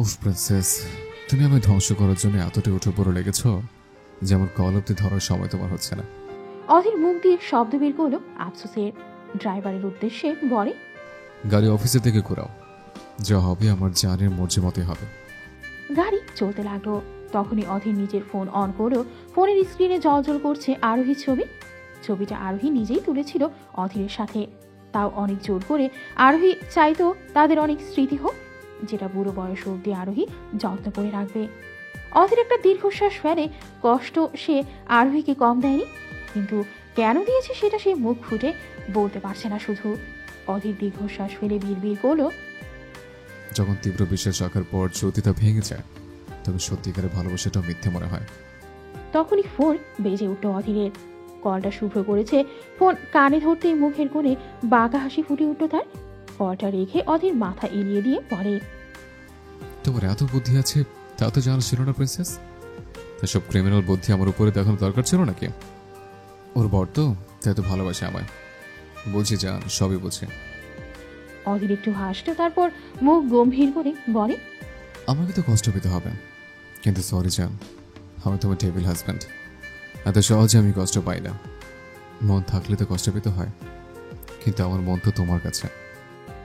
উফ প্রিন্সেস, তুমি আমায় ধ্বংস করার জন্য এতটাই উঠে পড়ে লেগেছ যেমন কল অব্দি ধরার সময় তোমার হচ্ছে না। অধীর মুখ দিয়ে শব্দ বের করলো আফসোসের। ড্রাইভারের উদ্দেশ্যে বলে, গাড়ি অফিসের দিকে ঘোরাও, যা হবে আমার জানের মর্জি মতোই হবে। গাড়ি চলতে লাগলো। তখনই অধীর নিজের ফোন অন করলো। ফোনের স্ক্রিনে জলজল করছে আরোহীর ছবি। ছবিটা আরোহী নিজেই তুলেছিল অধীরের সাথে, তাও অনেক জোর করে। আরোহী চাইতো তাদের অনেক স্মৃতি হোক, যেটা বুড়ো বয়স অব্দি আরোহী যত্ন করে রাখবে। অধীর একটা দীর্ঘশ্বাস ফেলে। কষ্ট সে আরোহীকে কম দেয়নি, কিন্তু কেন দিয়েছে সেটা সে মুখ ফুটে বলতে পারছে না। শুধু অধীর দীর্ঘশ্বাস ফেলে বিড়বিড় করলো, যখন তীব্র বিশ্বাস রাখার পর যদি তা ভেঙে যায়, তবে সত্যিকারের ভালোবাসাটাও মিথ্যে মনে হয়। তখনই ফোন বেজে উঠল অধীরের। কলটা শুভ্র করেছে। ফোন কানে ধরতেই মুখের কোণে বাঁকা হাসি ফুটে উঠল তার। কলটা রেখে অধীর মাথা এড়িয়ে দিয়ে বলে, তোমার এত বুদ্ধি আছে তা তো জানা ছিল না প্রিন্সেস। এসব ক্রিমিনাল বুদ্ধি আমার উপরে দেখানোর দরকার ছিল নাকি? ওর বর তো, তাই তো ভালোবাসে আমায়। বুঝি জান, সবই বুঝে। অধীর একটু হাসলো, তারপর মুখ গম্ভীর করে বলে, আমাকে তো কষ্ট পেতে হবে, কিন্তু সরি জান, আমি তোমার টেবিল হাজব্যান্ড। এত সহজে আমি কষ্ট পাই না। মন থাকলে তো কষ্ট পেতে হয়, কিন্তু আমার মন তো তোমার কাছে।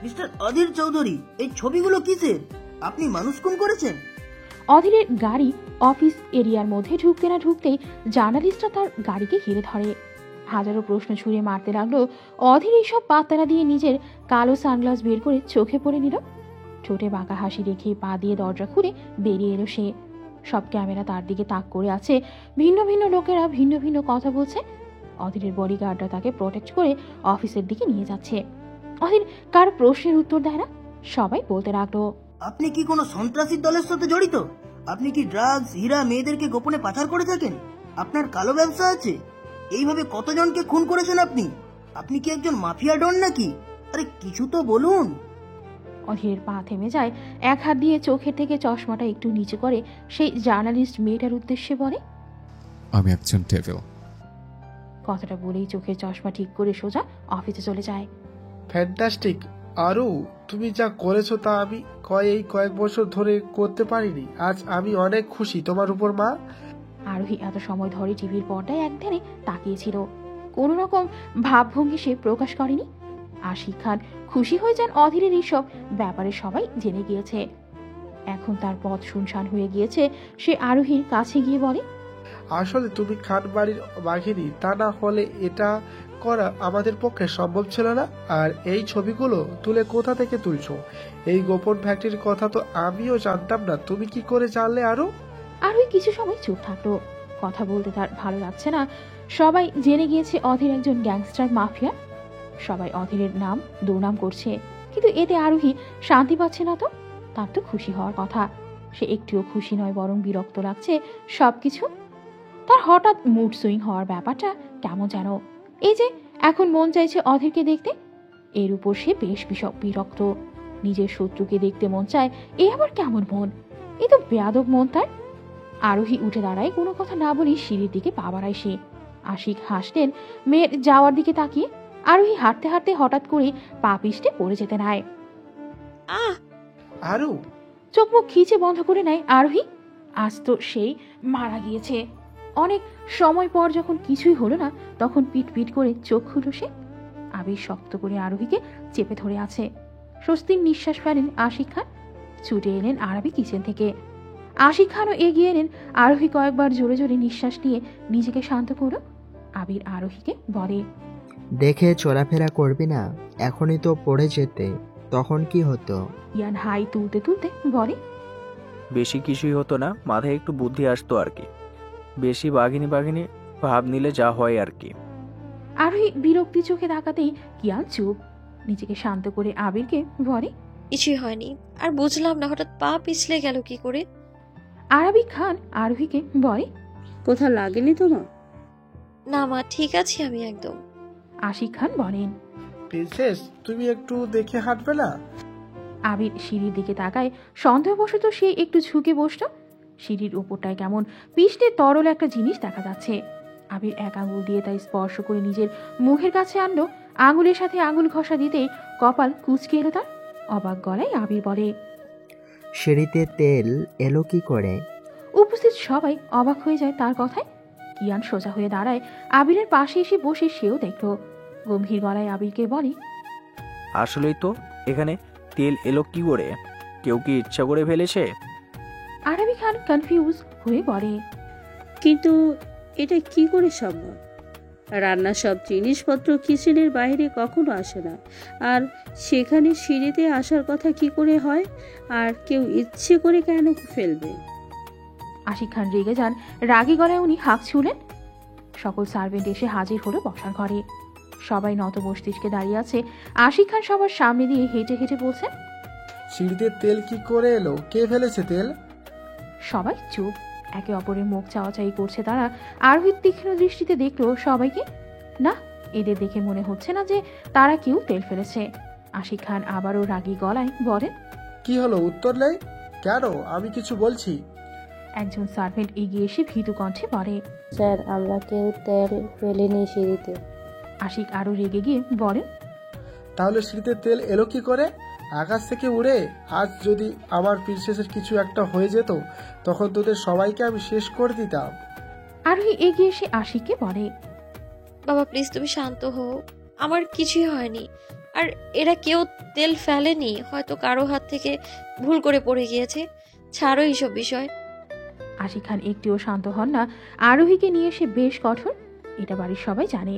মিস্টার অধীর চৌধুরী, এই ছবিগুলো কিসের? আপনি মানুষ খুন করেছেন? অধীরের গাড়ি অফিস এরিয়ার মধ্যে ঢুকতে না ঢুকতেই জার্নালিস্টরা তার গাড়িকে ঘিরে ধরে। হাজারো প্রশ্ন ছুঁড়ে মারতে লাগলো। অধীর এইসব পাত্তারা দিয়ে নিজের কালো সানগ্লাস বের করে চোখে পড়ে নিল। ঠোঁটে বাঁকা হাসি রেখে পা দিয়ে দরজা খুলে বেরিয়ে এলো সে। সব ক্যামেরা তার দিকে তাক করে আছে। ভিন্ন ভিন্ন লোকেরা ভিন্ন ভিন্ন কথা বলছে। অধীরের বডিগার্ডরা তাকে প্রোটেক্ট করে অফিসের দিকে নিয়ে যাচ্ছে। অধীর কার প্রশ্নের উত্তর দেয় না। সবাই বলতে লাগলো, আপনি কি কোনো সন্ত্রাসী দলের সাথে জড়িত? আপনি কি ড্রাগস, হীরা, মেয়েদেরকে গোপনে পাচার করে থাকেন? আপনার কালো ব্যবসা আছে? এইভাবে কতজনকে খুন করেছেন আপনি? আপনি কি একজন মাফিয়া ডন নাকি? আরে কিছু তো বলুন। অধীরের পা থেমে যায়। এক হাত দিয়ে চোখের থেকে চশমাটা একটু নিচু করে সেই জার্নালিস্ট মেয়েটার উদ্দেশ্যে বলে, আমি একজন টেবিল। কথাটা বলেই চোখের চশমা ঠিক করে সোজা অফিসে চলে যায়। ফ্যান্টাস্টিক আরু, তুমি যা করেছো তা আমি কয়েক বছর ধরে করতে পারিনি। আজ আমি অনেক খুশি তোমার উপর মা। আরোহী এত সময় ধরে টিভির পর্দায় একধারে তাকিয়েছিল। কোন রকম ভাবভঙ্গি সে প্রকাশ করেনি। আশিক খান খুশি হয়ে যান অধীরের এইসব ব্যাপারে সবাই জেনে গিয়েছে। এখন তার পথ শুনশান হয়ে গিয়েছে। সে আরোহীর কাছে গিয়ে বলে, আসলে তুমি খান বাড়ির বাঘিনী, তা না হলে এটা করা আমাদের পক্ষে সম্ভব ছিল না। আর এই ছবিগুলো তুলে কোথা থেকে তুলছো? এই গোপন ফ্যাক্টরির কথা তো আমিও জানতাম না, তুমি কি করে জানলে আরো? আরোহী কিছু সময় চুপ থাকলো। কথা বলতে তার ভালো লাগছে না। সবাই জেনে গিয়েছে অধীর একজন গ্যাংস্টার মাফিয়া। সবাই অধীরের নাম দুর্নাম করছে, কিন্তু এতে আরোহী শান্তি পাচ্ছে না। তো তার তো খুশি হওয়ার কথা। সে একটুও খুশি নয়, বরং বিরক্ত লাগছে সবকিছু। তার হঠাৎ মুড সুইং হওয়ার ব্যাপারটা কেমন যেন। এই যে এখন মন চাইছে অধীরকে দেখতে, এর উপর সে বেশ বিরক্ত। নিজের শত্রুকে দেখতে মন চায়, এ আবার কেমন মন? এ তো বেয়াদব মন তার। আরোহী উঠে দাঁড়ায়, কোনো কথা না বলি সিঁড়ির দিকে পা বাড়ায় সে। আশিক হাসলেন মেয়ের যাওয়ার দিকে তাকিয়ে। আরোহী হাঁটতে হাঁটতে হঠাৎ করে পা পিষ্টে পড়ে যেতে নেয়। আরু, চোখ মুখ খিচে বন্ধ করে নেয় আরোহী। আজ তো সেই মারা গিয়েছে। অনেক সময় পর যখন কিছুই হলো না, তখন পিট পিট করে চোখ খুলল সে। আবির শক্ত করে আরোহীকে চেপে ধরে আছে। স্বস্তির নিঃশ্বাস ফেলেন আশিক খান। ছুটে এলেন আরবি কিচেন থেকে। আশিক খানও এগিয়ে এলেন। আরোহী কয়েকবার জোরে জোরে নিঃশ্বাস নিয়ে নিজেকে শান্ত করল। আবির আরোহীকে বলে, দেখে চলাফেরা করবি না, এখনই তো পড়ে যেতে, তখন কি হতো? ইয়ান হাই তুলতে তুলতে বলে, বেশি কিছুই হতো না, মাথায় একটু বুদ্ধি আসতো আর কি। বেশি বাঘিনী বাঘিনী ভাব নিলে যা হয় আর কি। আরোহী বিরক্তি চোখে তাকাতেই কিয়ান চুপ। নিজেকে শান্ত করে আবিরকে বলে, কিছুই হয়নি। আর বুঝলাম না হঠাৎ পা পিছলে গেল কি করে। আরবি খান আরোহীকে বলে, কোথাও লাগেনি তোমার? না মা, ঠিক আছি আমি একদম। আশিক খান বলেন, প্রিন্সেস তুমি একটু দেখে হাঁটবে না? আবির সিঁড়ির দিকে তাকায়। সন্দেহবশত সে একটু ঝুঁকে বসল। সিঁড়ির উপরটায় কেমন পিষ্টে তরল একটা জিনিস দেখা যাচ্ছে। আবির এক আঙুল দিয়ে তাই স্পর্শ করে নিজের মুখের কাছে আনলো। আঙুলের সাথে আঙুল ঘষা দিতেই কপাল কুঁচকে এলো তার। অবাক গলায় আবির বলে, সিঁড়িতে তেল এলো কি করে? উপস্থিত সবাই অবাক হয়ে যায় তার কথায়। কিয়ান সোজা হয়ে দাঁড়ায়, আবিরের পাশে এসে বসে সেও দেখল। গম্ভীর গলায় আবিরকে বলে, আসলেই তো, এখানে তেল এলো কি করে? কেউ কি ইচ্ছা করে ফেলেছে? আরবি খান কনফিউজ হয়ে বলে, কিন্তু এটা কি করে সম্ভব? রান্নার সব জিনিসপত্র কিচেনের বাইরে কখনো আসে না, আর সেখানে সিঁড়িতে আসার কথা কি করে হয়? আর কেউ ইচ্ছে করে কেন ফেলবে? আশিক খান রেগে যান। রাগী গলায় উনি হাঁক ছুলেন। সকল সার্ভেন্ট এসে হাজির হলো বসার ঘরে। সবাই নত মস্তিষ্কে দাঁড়িয়ে আছে। আশিক খান সবার সামনে দিয়ে হেঁটে হেঁটে বলছেন, সিঁড়িতে তেল কি করে এলো? কে ফেলেছে তেল? সবাই চুপ। একে অপরের মুখ চাওয়াচাই করছে তারা। আরোহিত তীক্ষ্ণ দৃষ্টিতে দেখলো সবাইকে। না, এদের দেখে মনে হচ্ছে না যে তারা কেউ তেল ফেলেছে। আশিক খান আবারও রাগী গলায় বলেন, কি হলো, উত্তর নেই কেন? আমি কিছু বলছি। একজন সার্ভেন্ট এগিয়ে এসে ভীতু কণ্ঠে বলে, স্যার, আমরা কেউ তেল ফেলিনি সিঁড়িতে। আশিক আরো রেগে গিয়ে বলেন, তাহলে সিঁড়িতে তেল এলো কি করে? আকাশ থেকে উড়ে? আজ যদি আমার প্রিন্সেসের কিছু একটা হয়ে যেত, তখন তোদের সবাইকে আমি শেষ করে দিতাম। আরোহী এগিয়ে এসে আশিককে বলে, বাবা প্লিজ তুমি শান্ত হও, আমার কিছুই হয়নি। আর এরা কেউ তেল ফেলেনি, হয়তো কারো হাত থেকে ভুল করে পড়ে গিয়েছে। ছাড়ো এইসব বিষয়। আশিক খান একটিও শান্ত হন না। আরোহীকে নিয়ে সে বেশ কঠোর, এটা বাড়ির সবাই জানে।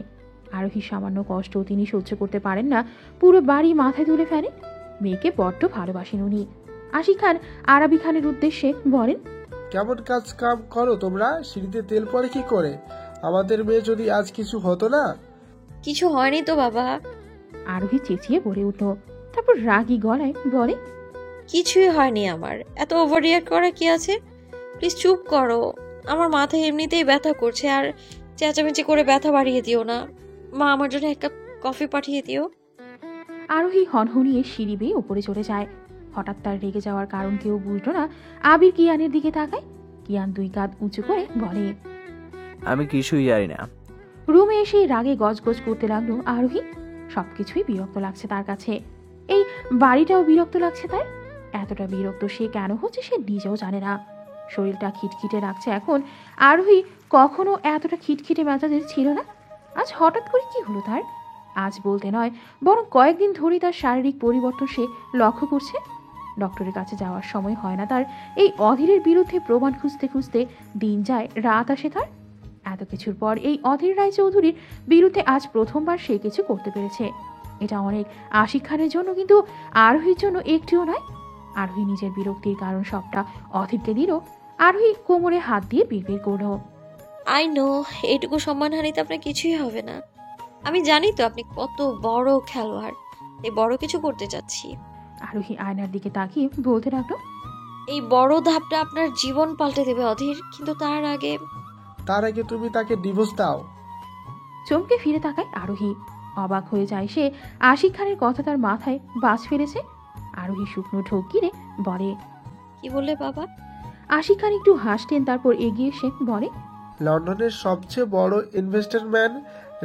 আরোহীর সামান্য কষ্ট তিনি সহ্য করতে পারেন না, পুরো বাড়ি মাথায় তুলে ফেলেন। মেয়েকে বড্ড ভালোবাসেন উনি। আশিক খান আরবি খানের উদ্দেশ্যে বলেন, কেমন কাজ কাম করো তোমরা? সিঁড়িতে তেল পড়ে কি করে? আমাদের মেয়ে যদি আজ কিছু হতো না। কিছু হয়নি তো বাবা। আরোহী চেঁচিয়ে বলে উঠল। তারপর রাগী গলায় বলে, কিছুই হয়নি আমার, এত ওভার রিয়াক্ট করা কি আছে? প্লিজ চুপ করো, আমার মাথায় এমনিতেই ব্যথা করছে, আর চেঁচামেচি করে ব্যথা বাড়িয়ে দিও না। মা, আমার জন্য এক কাপ কফি পাঠিয়ে দিও। আরোহী হনহনিয়ে সিঁড়ি বেয়ে উপরে চলে যায়। হঠাৎ তার রেগে যাওয়ার কারণ কেউ বুঝল না। আবির কিয়ানের দিকে তাকায়। কিয়ান দুই কাঁধ উঁচু করে বলে, আমি কিছুই জানি না। রুমে এসে রাগে গজগজ করতে লাগলো আরোহী। সবকিছুই বিরক্ত লাগছে তার কাছে। এই বাড়িটাও বিরক্ত লাগছে তার। এতটা বিরক্ত সে কেন হচ্ছে সে নিজেও জানে না। শরীরটা খিটখিটে লাগছে এখন। আরোহী কখনো এতটা খিটখিটে মেজাজের ছিল না। আজ হঠাৎ করে কি হলো তার? আজ বলতে নয়, বরং কয়েকদিন ধরেই তার শারীরিক পরিবর্তন সে লক্ষ্য করছে। ডক্টরের কাছে যাওয়ার সময় হয় না তার। এই অধীরের বিরুদ্ধে প্রমাণ খুঁজতে খুঁজতে দিন যায়, রাত আসে তার। এত কিছুর পর এই অধীর রায়চৌধুরীর বিরুদ্ধে আজ প্রথমবার সে কিছু করতে পেরেছে। এটা অনেক আশিক খানের জন্য, কিন্তু আরোহীর জন্য একটিও নয়। আরোহী নিজের বিরক্তির কারণ সবটা অধীরকে দিল। আরোহী কোমরে হাত দিয়ে বিড়বিড় করল, আই নো, এইটুকু সম্মানহানিতে আপনার কিছুই হবে না। আমি জানি তো আপনি কত বড় খেলোয়াড়, এই বড় কিছু করতে চাচ্ছি। আরোহী আয়নার দিকে তাকিয়ে বলতে লাগলো, এই বড় ধাপটা আপনার জীবন পাল্টে দেবে অধীর, কিন্তু তার আগে তুমি তাকে ডিভোর্স দাও। চমকে ফিরে তাকায় আরোহী। অবাক হয়ে যায় সে। আশিক খানের কথা তার মাথায় বাজ ফেলেছে। আরোহী শুকনো ঢোক গিরে বলে, কি বললে বাবা? আশিক খান একটু হাসতেন, তারপর এগিয়ে এসে বলে, লন্ডনের সবচেয়ে বড় ইনভেস্টরম্যান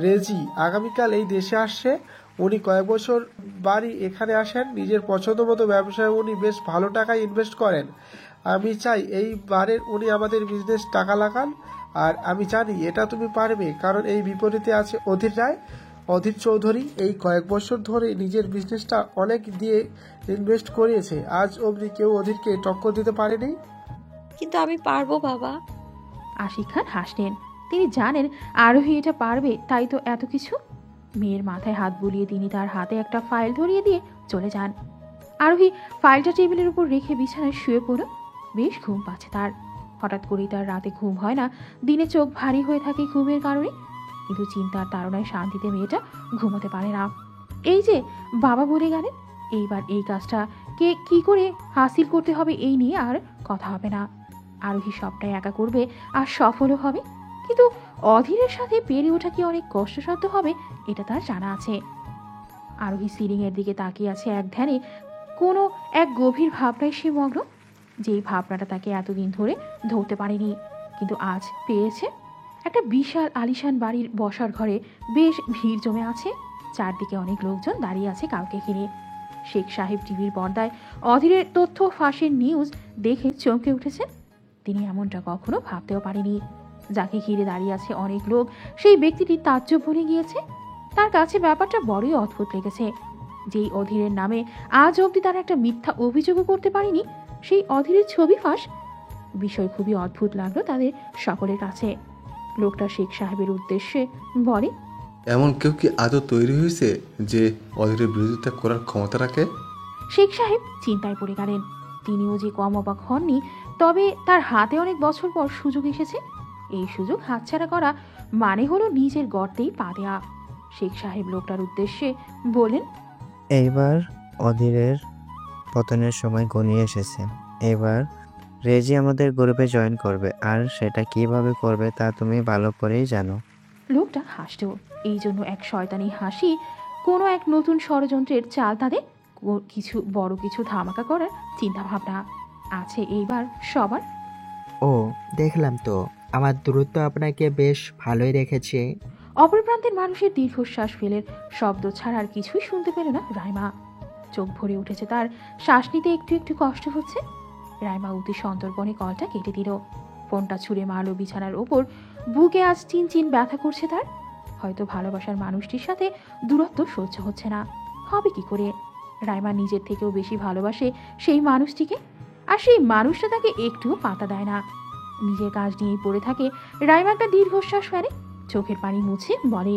রেজি আগামীকাল এই দেশে আসছে। উনি কয়েক বছর বাড়ি এখানে আসেন। নিজের পছন্দ মতো ব্যবসায় উনি বেশ ভালো টাকা ইনভেস্ট করেন। আমি চাই এইবারের উনি আমাদের বিজনেস টাকা লাগান, আর আমি জানি এটা তুমি পারবে, কারণ এই বিপরীতে আছে অধীর রায়। অধীর চৌধুরী এই কয়েক বছর ধরে নিজের বিজনেসটা অনেক দিয়ে ইনভেস্ট করিয়েছে। আজ অবধি কেউ অধীরকে টক্কর দিতে পারেনি। কিন্তু আমি পারবো বাবা। আশিক খান হাসলেন। তিনি জানেন আরোহী এটা পারবে, তাই তো এত কিছু। মেয়ের মাথায় হাত বুলিয়ে তিনি তার হাতে একটা ফাইল ধরিয়ে দিয়ে চলে যান। আরোহী ফাইলটা টেবিলের উপর রেখে বিছানায় শুয়ে পড়ল। বেশ ঘুম পাচ্ছে তার। হঠাৎ করেই তার রাতে ঘুম হয় না। দিনে চোখ ভারী হয়ে থাকে ঘুমের কারণে, কিন্তু চিন্তার তাড়নায় শান্তিতে মেয়েটা ঘুমোতে পারে না। এই যে বাবা বলে গেলেন, এইবার এই কাজটা কে কি করে হাসিল করতে হবে এই নিয়ে আর কথা হবে না। আরোহী সবটাই একা করবে আর সফলও হবে। কিন্তু অধীরের সাথে পেরে ওঠা কি অনেক কষ্টসাধ্য হবে, এটা তার জানা আছে। আরোহী সিলিং এর দিকে তাকিয়ে আছে এক ধ্যানে। কোনো এক গভীর ভাবনায় সে মগ্ন, যেই ভাবনাটা তাকে এতদিন ধরে ধরতে পারেনি, কিন্তু আজ পেয়েছে। একটা বিশাল আলিশান বাড়ির বসার ঘরে বেশ ভিড় জমে আছে। চারদিকে অনেক লোকজন দাঁড়িয়ে আছে কাউকে ঘিরে। শেখ সাহেব টিভির পর্দায় অধীরের তথ্য ফাঁসের নিউজ দেখে চমকে উঠেছেন। তিনি এমনটা কখনো ভাবতেও পারেনি। যাকে ঘিরে দাঁড়িয়ে আছে অনেক লোক, সেই ব্যক্তিটি তাজ্জব বনে গিয়েছে। তার কাছে ব্যাপারটা বড়ই অদ্ভুত লেগেছে। যেই অধীরের নামে আজ অবধি তার একটা মিথ্যা অভিযোগও করতে পারেনি, সেই অধীরের ছবি ফাঁস। বিষয় খুবই অদ্ভুত লাগলো তাদের সকলের কাছে। লোকটা শেখ সাহেবের উদ্দেশ্যে বলে, এমন কেউ কি আদৌ তৈরি হয়েছে যে অধীরের বিরোধিতা করার ক্ষমতা রাখে? শেখ সাহেব চিন্তায় পড়ে গেলেন। তিনিও যে কম অবাক হননি, তবে তার হাতে অনেক বছর পর সুযোগ এসেছে। এই সুযোগ হাতছাড়া করা মানে হলো নিজের গর্তেই পা দেয়া। শেখ সাহেব লোকটার উদ্দেশ্যে বলেন, এইবার অধীরের পতনের সময় ঘনিয়ে এসেছে। এবার রেজি আমাদের গ্রুপে জয়েন করবে, আর সেটা কিভাবে করবে তা তুমি ভালো করেই জানো। লোকটা হাসত। এই জন্য এক শয়তানি হাসি। কোনো এক নতুন ষড়যন্ত্রের চাল তাদের, কিছু বড় কিছু ধামাকা করার চিন্তা ভাবনা আছে এইবার সবার। ও দেখলাম তো, আমার দূরত্ব আপনাকে বেশ ভালোই রেখেছে। অপর প্রান্তের মানুষের দীর্ঘশ্বাস ফেলে শব্দ ছাড়া আর কিছুই শুনতে পেল না রাইমা। চোখ ভরে উঠেছে তার, শ্বাস নিতে একটু একটু কষ্ট হচ্ছে। রাইমা অতি সন্তর্পণে কলটা কেটে দিল। ফোনটা ছুঁড়ে মারলো বিছানার ওপর। বুকে আজ চিন চিন ব্যথা করছে তার। হয়তো ভালোবাসার মানুষটির সাথে দূরত্ব সহ্য হচ্ছে না, হবে কি করে। রাইমা নিজের থেকেও বেশি ভালোবাসে সেই মানুষটিকে, আর সেই মানুষটা তাকে একটুও পাতা দেয় না। নিজের কাজ নিয়েই পড়ে থাকে। রাইমা একটা দীর্ঘশ্বাস ফেলে, চোখের পানি মুছে বলে,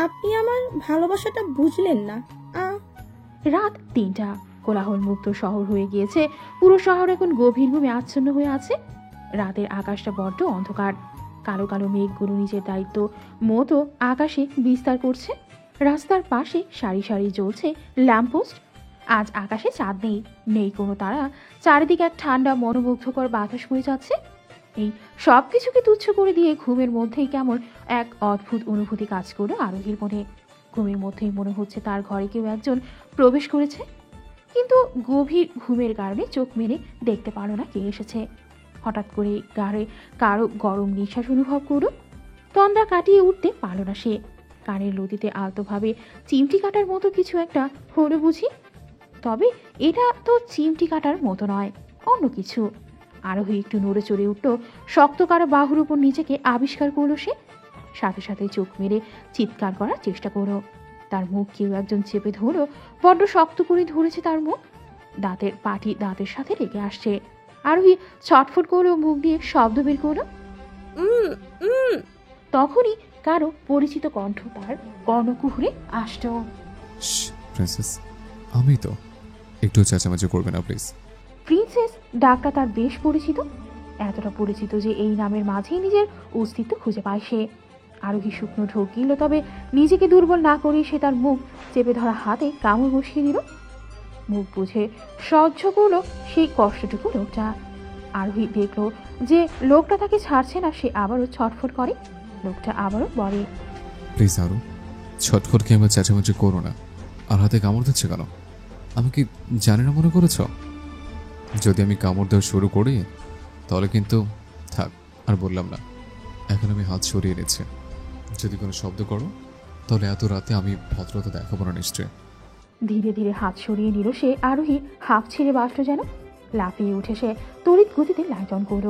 আপনি আমার ভালোবাসাটা বুঝলেন না। রাত ৩টা। কোলাহল মুক্ত শহর হয়ে গিয়েছে। পুরো শহর এখন গভীর ঘুমে আচ্ছন্ন হয়ে আছে। রাতের আকাশটা বড্ড অন্ধকার। কালো কালো মেঘগুলো নিজের দায়িত্ব মতো আকাশে বিস্তার করছে। রাস্তার পাশে সারি সারি জ্বলছে ল্যাম্পপোস্ট। আজ আকাশে চাঁদ নেই, নেই কোনো তারা। চারিদিকে এক ঠান্ডা মনোমুগ্ধকর বাতাস বয়ে যাচ্ছে। এই সব কিছুকে তুচ্ছ করে দিয়ে ঘুমের মধ্যেই কেমন এক অদ্ভুত অনুভূতি কাজ করলো আরোহীর মনে। ঘুমের মধ্যেই মনে হচ্ছে তার ঘরে কেউ একজন প্রবেশ করেছে, কিন্তু গভীর ঘুমের কারণে চোখ মেলে দেখতে পারল না কে এসেছে। হঠাৎ করে গাড়ে কারো গরম নিঃশ্বাস অনুভব করল। তন্দ্রা কাটিয়ে উঠতে পারল না সে। কানের লতিতে আলতোভাবে চিমটি কাটার মতো কিছু একটা হলো বুঝি। তবে এটা তো চিমটি কাটার মতো নয়, অন্য কিছু। আরোহী একটু নড়ে চড়ে উঠল। শক্ত কারো বাহুর উপর নিজেকে আবিষ্কার করলো সে। সাথে সাথে চোখ মেরে চিৎকার করার চেষ্টা করলো। তার মুখ কেউ একজন চেপে ধরল। বড্ড শক্ত করে ধরেছে তার মুখ। দাঁতের পাটি দাঁতের সাথে লেগে আসছে। আরোহী ছটফট করলো, মুখ দিয়ে শব্দ বের করলো। তখনই কারো পরিচিত কণ্ঠ তার কর্ণকুহরে আসতো। প্রিন্সেস, আমি তো, একটু চেঁচামেচি করবে না প্লিজ। প্রিন্সেস ডাকটা তার বেশ পরিচিত, এতটা পরিচিত যে এই নামের মাঝেই নিজের অস্তিত্ব খুঁজে পায় সে। আরোহী শুকনো ঢোক গিল, তবে নিজেকে দুর্বল না করে সে তার মুখ চেপে ধরা হাতে কামড় বসিয়ে দিল। মুখ বুঝে সহ্য করলো সেই কষ্টটুকু লোকটা। আরোহী দেখল যে লোকটা তাকে ছাড়ছে না। সে আবারও ছটফট করে। লোকটা আবারও বলে, প্লিজ আরো ছটফট খেয়ে আমার চেঁচামেচি করো না। আর হাতে কামড় দিচ্ছে কেন? আমি কি জানি না মনে করেছ? যদি আমি কামড় দেওয়া শুরু করি তাহলে কিন্তু থাক, আর বললাম না। এখন আমি হাত সরিয়ে নিচ্ছি। যদি কোনো শব্দ করো তাহলে এত রাতে আমি ভদ্রতা দেখাবো না নিশ্চয়। ধীরে ধীরে হাত সরিয়ে নিল সে। আরোহী হাঁপ ছেড়ে বাসল যেন। লাফিয়ে উঠে সে তড়িৎ গতিতে লাইট অন করল।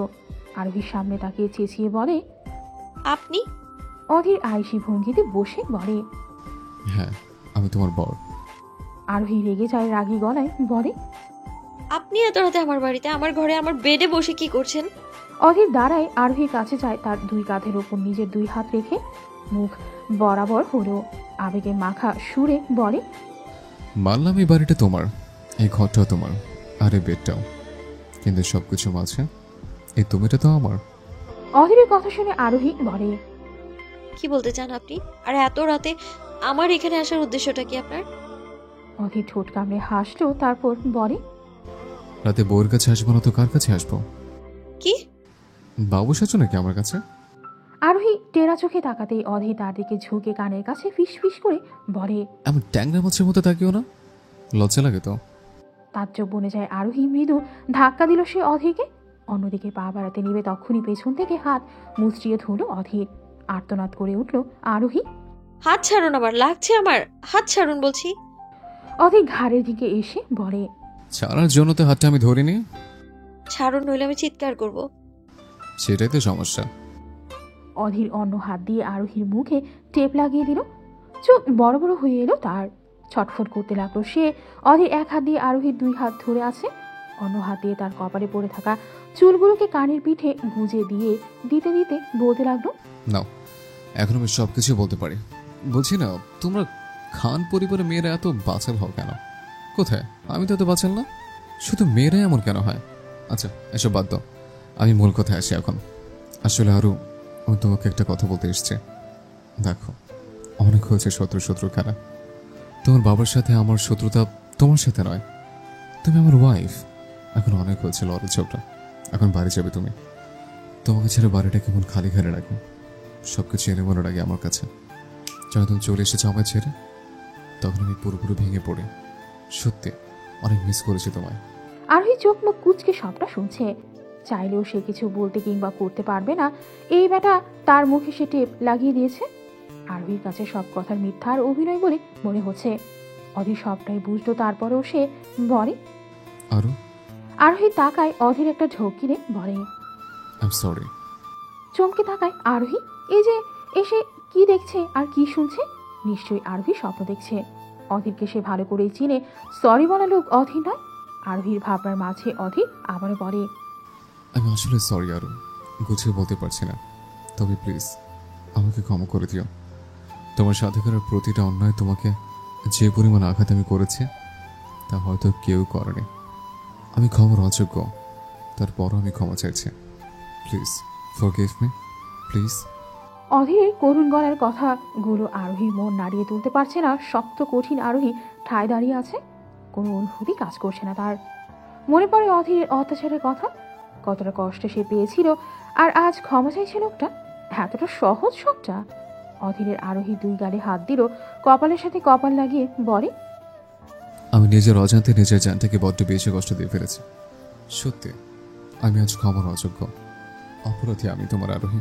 আরোহীর সামনে তাকিয়ে চেঁচিয়ে বলে, আপনি? অধীর আইসি ভঙ্গিতে বসে বলে, হ্যাঁ, আমি তোমার বর। আরোহী রেগে যায়, রাগী গলায় বলে, আপনি এত রাতে আমার বাড়িতে, আমার ঘরে, আমার বেডে বসে কি করছেন? অধীর দাঁড়ায়, আরোহীর কাছে যায়। তার দুই কাঁধের ওপর নিজের দুই হাত রেখে মুখ বরাবর হলো। আবেগে মাখা সুরে বলে, মানলাম এই বাড়িটা তোমার, এই ঘরটাও তোমার, আর এই বেডটাও, কিন্তু সবকিছু মাঝে এই তুমিটা তো আমার। অধীরের কথা শুনে আরোহী বলে, কি বলতে চান আপনি? আর এত রাতে আমার এখানে আসার উদ্দেশ্যটা কি আপনার? অধীর ঠোঁট কামড়ে হাসলো, তারপর বলে, রাতে বউয়ের কাছে আসবো না তো কার কাছে আসবো? কি বাবু সাজো নাকি আমার কাছে? আরোহী টেরা চোখে তাকাতেই অধীর তার দিকে ঝুঁকে কানের কাছে ফিস ফিস করে বলে, আমি ট্যাংরা মাছের মতো তাকিও না, লজ্জা লাগে তো। তাজ্জব বনে যায় আরোহী। মৃদু ধাক্কা দিল সে অধীরকে। অন্যদিকে পা বাড়াতে নিবে তখনই পেছন থেকে হাত মুচড়িয়ে ধরল অধীর। আর্তনাদ করে উঠল আরোহী, হাত ছাড়ুন, আমার লাগছে, আমার হাত ছাড়ুন বলছি। অধীর ঘাড়ের দিকে এসে বলে, ছাড়ার জন্য তো হাতটা আমি ধরিনি। ছাড়ুন, নইলে আমি চিৎকার করব। সেটাই তো সমস্যা। অধীর অন্য হাত দিয়ে আরোহীর মুখে টেপ লাগিয়ে দিল। চোখ বড় বড় হয়ে এলো তার। ছটফট করতে লাগলো সে। অধীর এক হাত দিয়ে আরোহীর 2 হাত ধরে আছে, অন্য হাত দিয়ে তার কপালে পড়ে থাকা চুলগুলোকে কানের পিঠে গুঁজে দিয়ে দিতে দিতে বলতে লাগলো, নাও, এখন আমি সবকিছু বলতে পারি। বলছি না, তোমরা খান পরিবারের মেয়েরা এত বাচাল হও কেন? কোথায়? আমি তো এত বাচাল না। শুধু মেয়েরাই এমন কেন হয়? আচ্ছা, এসব বাদ দাও, আমি মূল কথায় আসি এখন। আসলে আরও আমি তোমাকে একটা কথা বলতে এসছি। দেখো, অনেক হয়েছে শত্রু শত্রু খেলা। তোমার বাবার সাথে আমার শত্রুতা তোমার সাথে নয়, তুমি আমার ওয়াইফ। এখন অনেক হয়েছে লড়াই ঝগড়া। এখন বাড়ি যাবে তুমি। তোমাকে ছেড়ে বাড়িটা কেমন খালি খালি লাগে, সবকিছু এলোমেলো লাগে আমার কাছে। যখন তুমি চলে এসেছো আমায় ছেড়ে, তখন আমি পুরোপুরি ভেঙে পড়ি। সত্যি অনেক মিস করেছি তোমায়। আরোহী চোখ মুখ কুচকে সবটা শুনছে। চাইলেও সে কিছু বলতে কিংবা করতে পারবে না। এই বেটা তার মুখে সে টেপ লাগিয়ে দিয়েছে। আরোহীর কাছে সব কথার মিথ্যার অভিনয় বলে মনে হচ্ছে। অধীর সবটাই বুঝলো, তারপরেও সে বলে, আরো। আরোহী তাকায় অধীর একটা ঝোঁকিরে বলে, আই এম সরি। চমকে তাকায় আরোহী। এই যে এসে কি দেখছে আর কি শুনছে? নিশ্চয়ই আরোহী স্বপ্ন দেখছে। অধীরকে সে ভালো করেই চিনে, সরি বলা লোক অধীর নয়। আরোহীর ভাবনার মাঝে অধীর আবারও বলে, আমি আসলে সরি আরো, গুছিয়ে বলতে পারছি না। তবে প্লিজ আমাকে ক্ষমা করে দিও। তোমার সাথে করার প্রতিটা অন্যায়, তোমাকে যে পরিমাণ আঘাত আমি করেছি তা হয়তো কেউ করেনি। আমি ক্ষমার অযোগ্য, তারপরও আমি ক্ষমা চাইছি। Please forgive me, please. অধীরের করুণ গলার কথাগুলো আরোহীর মন নাড়িয়ে তুলতে পারছে না। শক্ত কঠিন আরোহী ঠায় দাঁড়িয়ে আছে, কোনো অনুভূতি কাজ করছে না তার। মনে পড়ে অধীরের অত্যাচারের কথা, কতটা কষ্ট সে পেয়েছিল, আর আজ ক্ষমা চাইছে লোকটা। এতটা সহজ সবটা। অধীরের আরোহী 2 গালে হাত দিল, কপালের সাথে কপাল লাগিয়ে বলে, আমি নিজের অজান্তে নিজের জানটাকে বড্ড বেশি কষ্ট দিয়ে ফেলেছি। সত্যি আমি আজ ক্ষমার অযোগ্য, অপরাধী আমি তোমার আরোহী।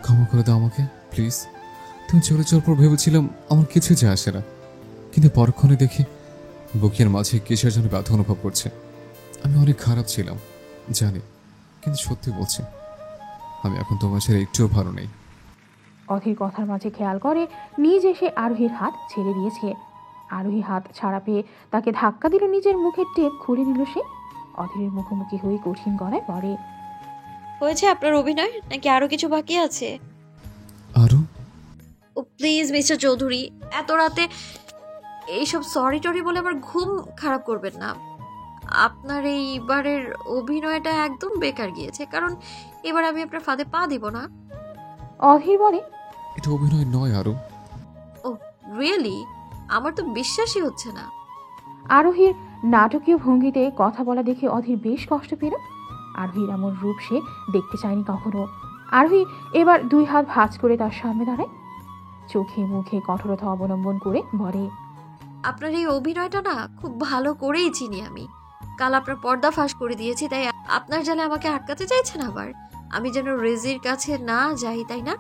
ক্ষমা করে দাও আমাকে প্লিজ। তুমি চলে যাওয়ার পর ভেবেছিলাম আমার কিছু যায় আসে না, কিন্তু পরক্ষণে দেখি বুকের মাঝে কিসের জন্য ব্যথা অনুভব করছে। আমি অনেক খারাপ ছিলাম জানি, কিন্তু সত্যি বলছি আমি এখন তোমার ছেড়ে একটুও ভালো নেই। অধীর কথার মাঝে খেয়াল করে নিজ এসে আরোহীর হাত ছেড়ে দিয়েছে। আরোহী হাত ছাড়া পেয়ে তাকে ধাক্কা দিল, নিজের মুখের টেপ খুলে নিল সে। অধীরের মুখোমুখি হয়ে কঠিন গলায় বলে, হয়েছে আপনার অভিনয়, নাকি আরো কিছু বাকি আছে? আরো? ও প্লিজ মিস্টার চৌধুরী, এত রাতে এইসব সরি টরি বলে আমার ঘুম খারাপ করবেন না। আপনার এইবারের অভিনয়টা একদম বেকার গিয়েছে, কারণ এবার আমি আপনার ফাঁদে পা দিব না। অধীর বলে, এটা অভিনয় নয় আরো। ও রিয়েলি? আমার তো বিশ্বাসই হচ্ছে না। আরোহীর নাটকীয় ভঙ্গিতে কথা বলা দেখে অধীর বেশ কষ্ট পেল। আরোহীর এমন রূপ সে দেখতে চায়নি কখনো। আরোহী এবার 2 হাত ভাঁজ করে তার সামনে দাঁড়ায়, চোখে মুখে কঠোরতা অবলম্বন করে বলে, আপনার এই অভিনয়টা না খুব ভালো করেই চিনি আমি। কাল আপনার পর্দা ফাঁস করে দিয়েছি, তাই আপনার জালে আমাকে আটকাতে চাইছেন আবার। আমি যেন রেজির কাছে না যাই, তাই না?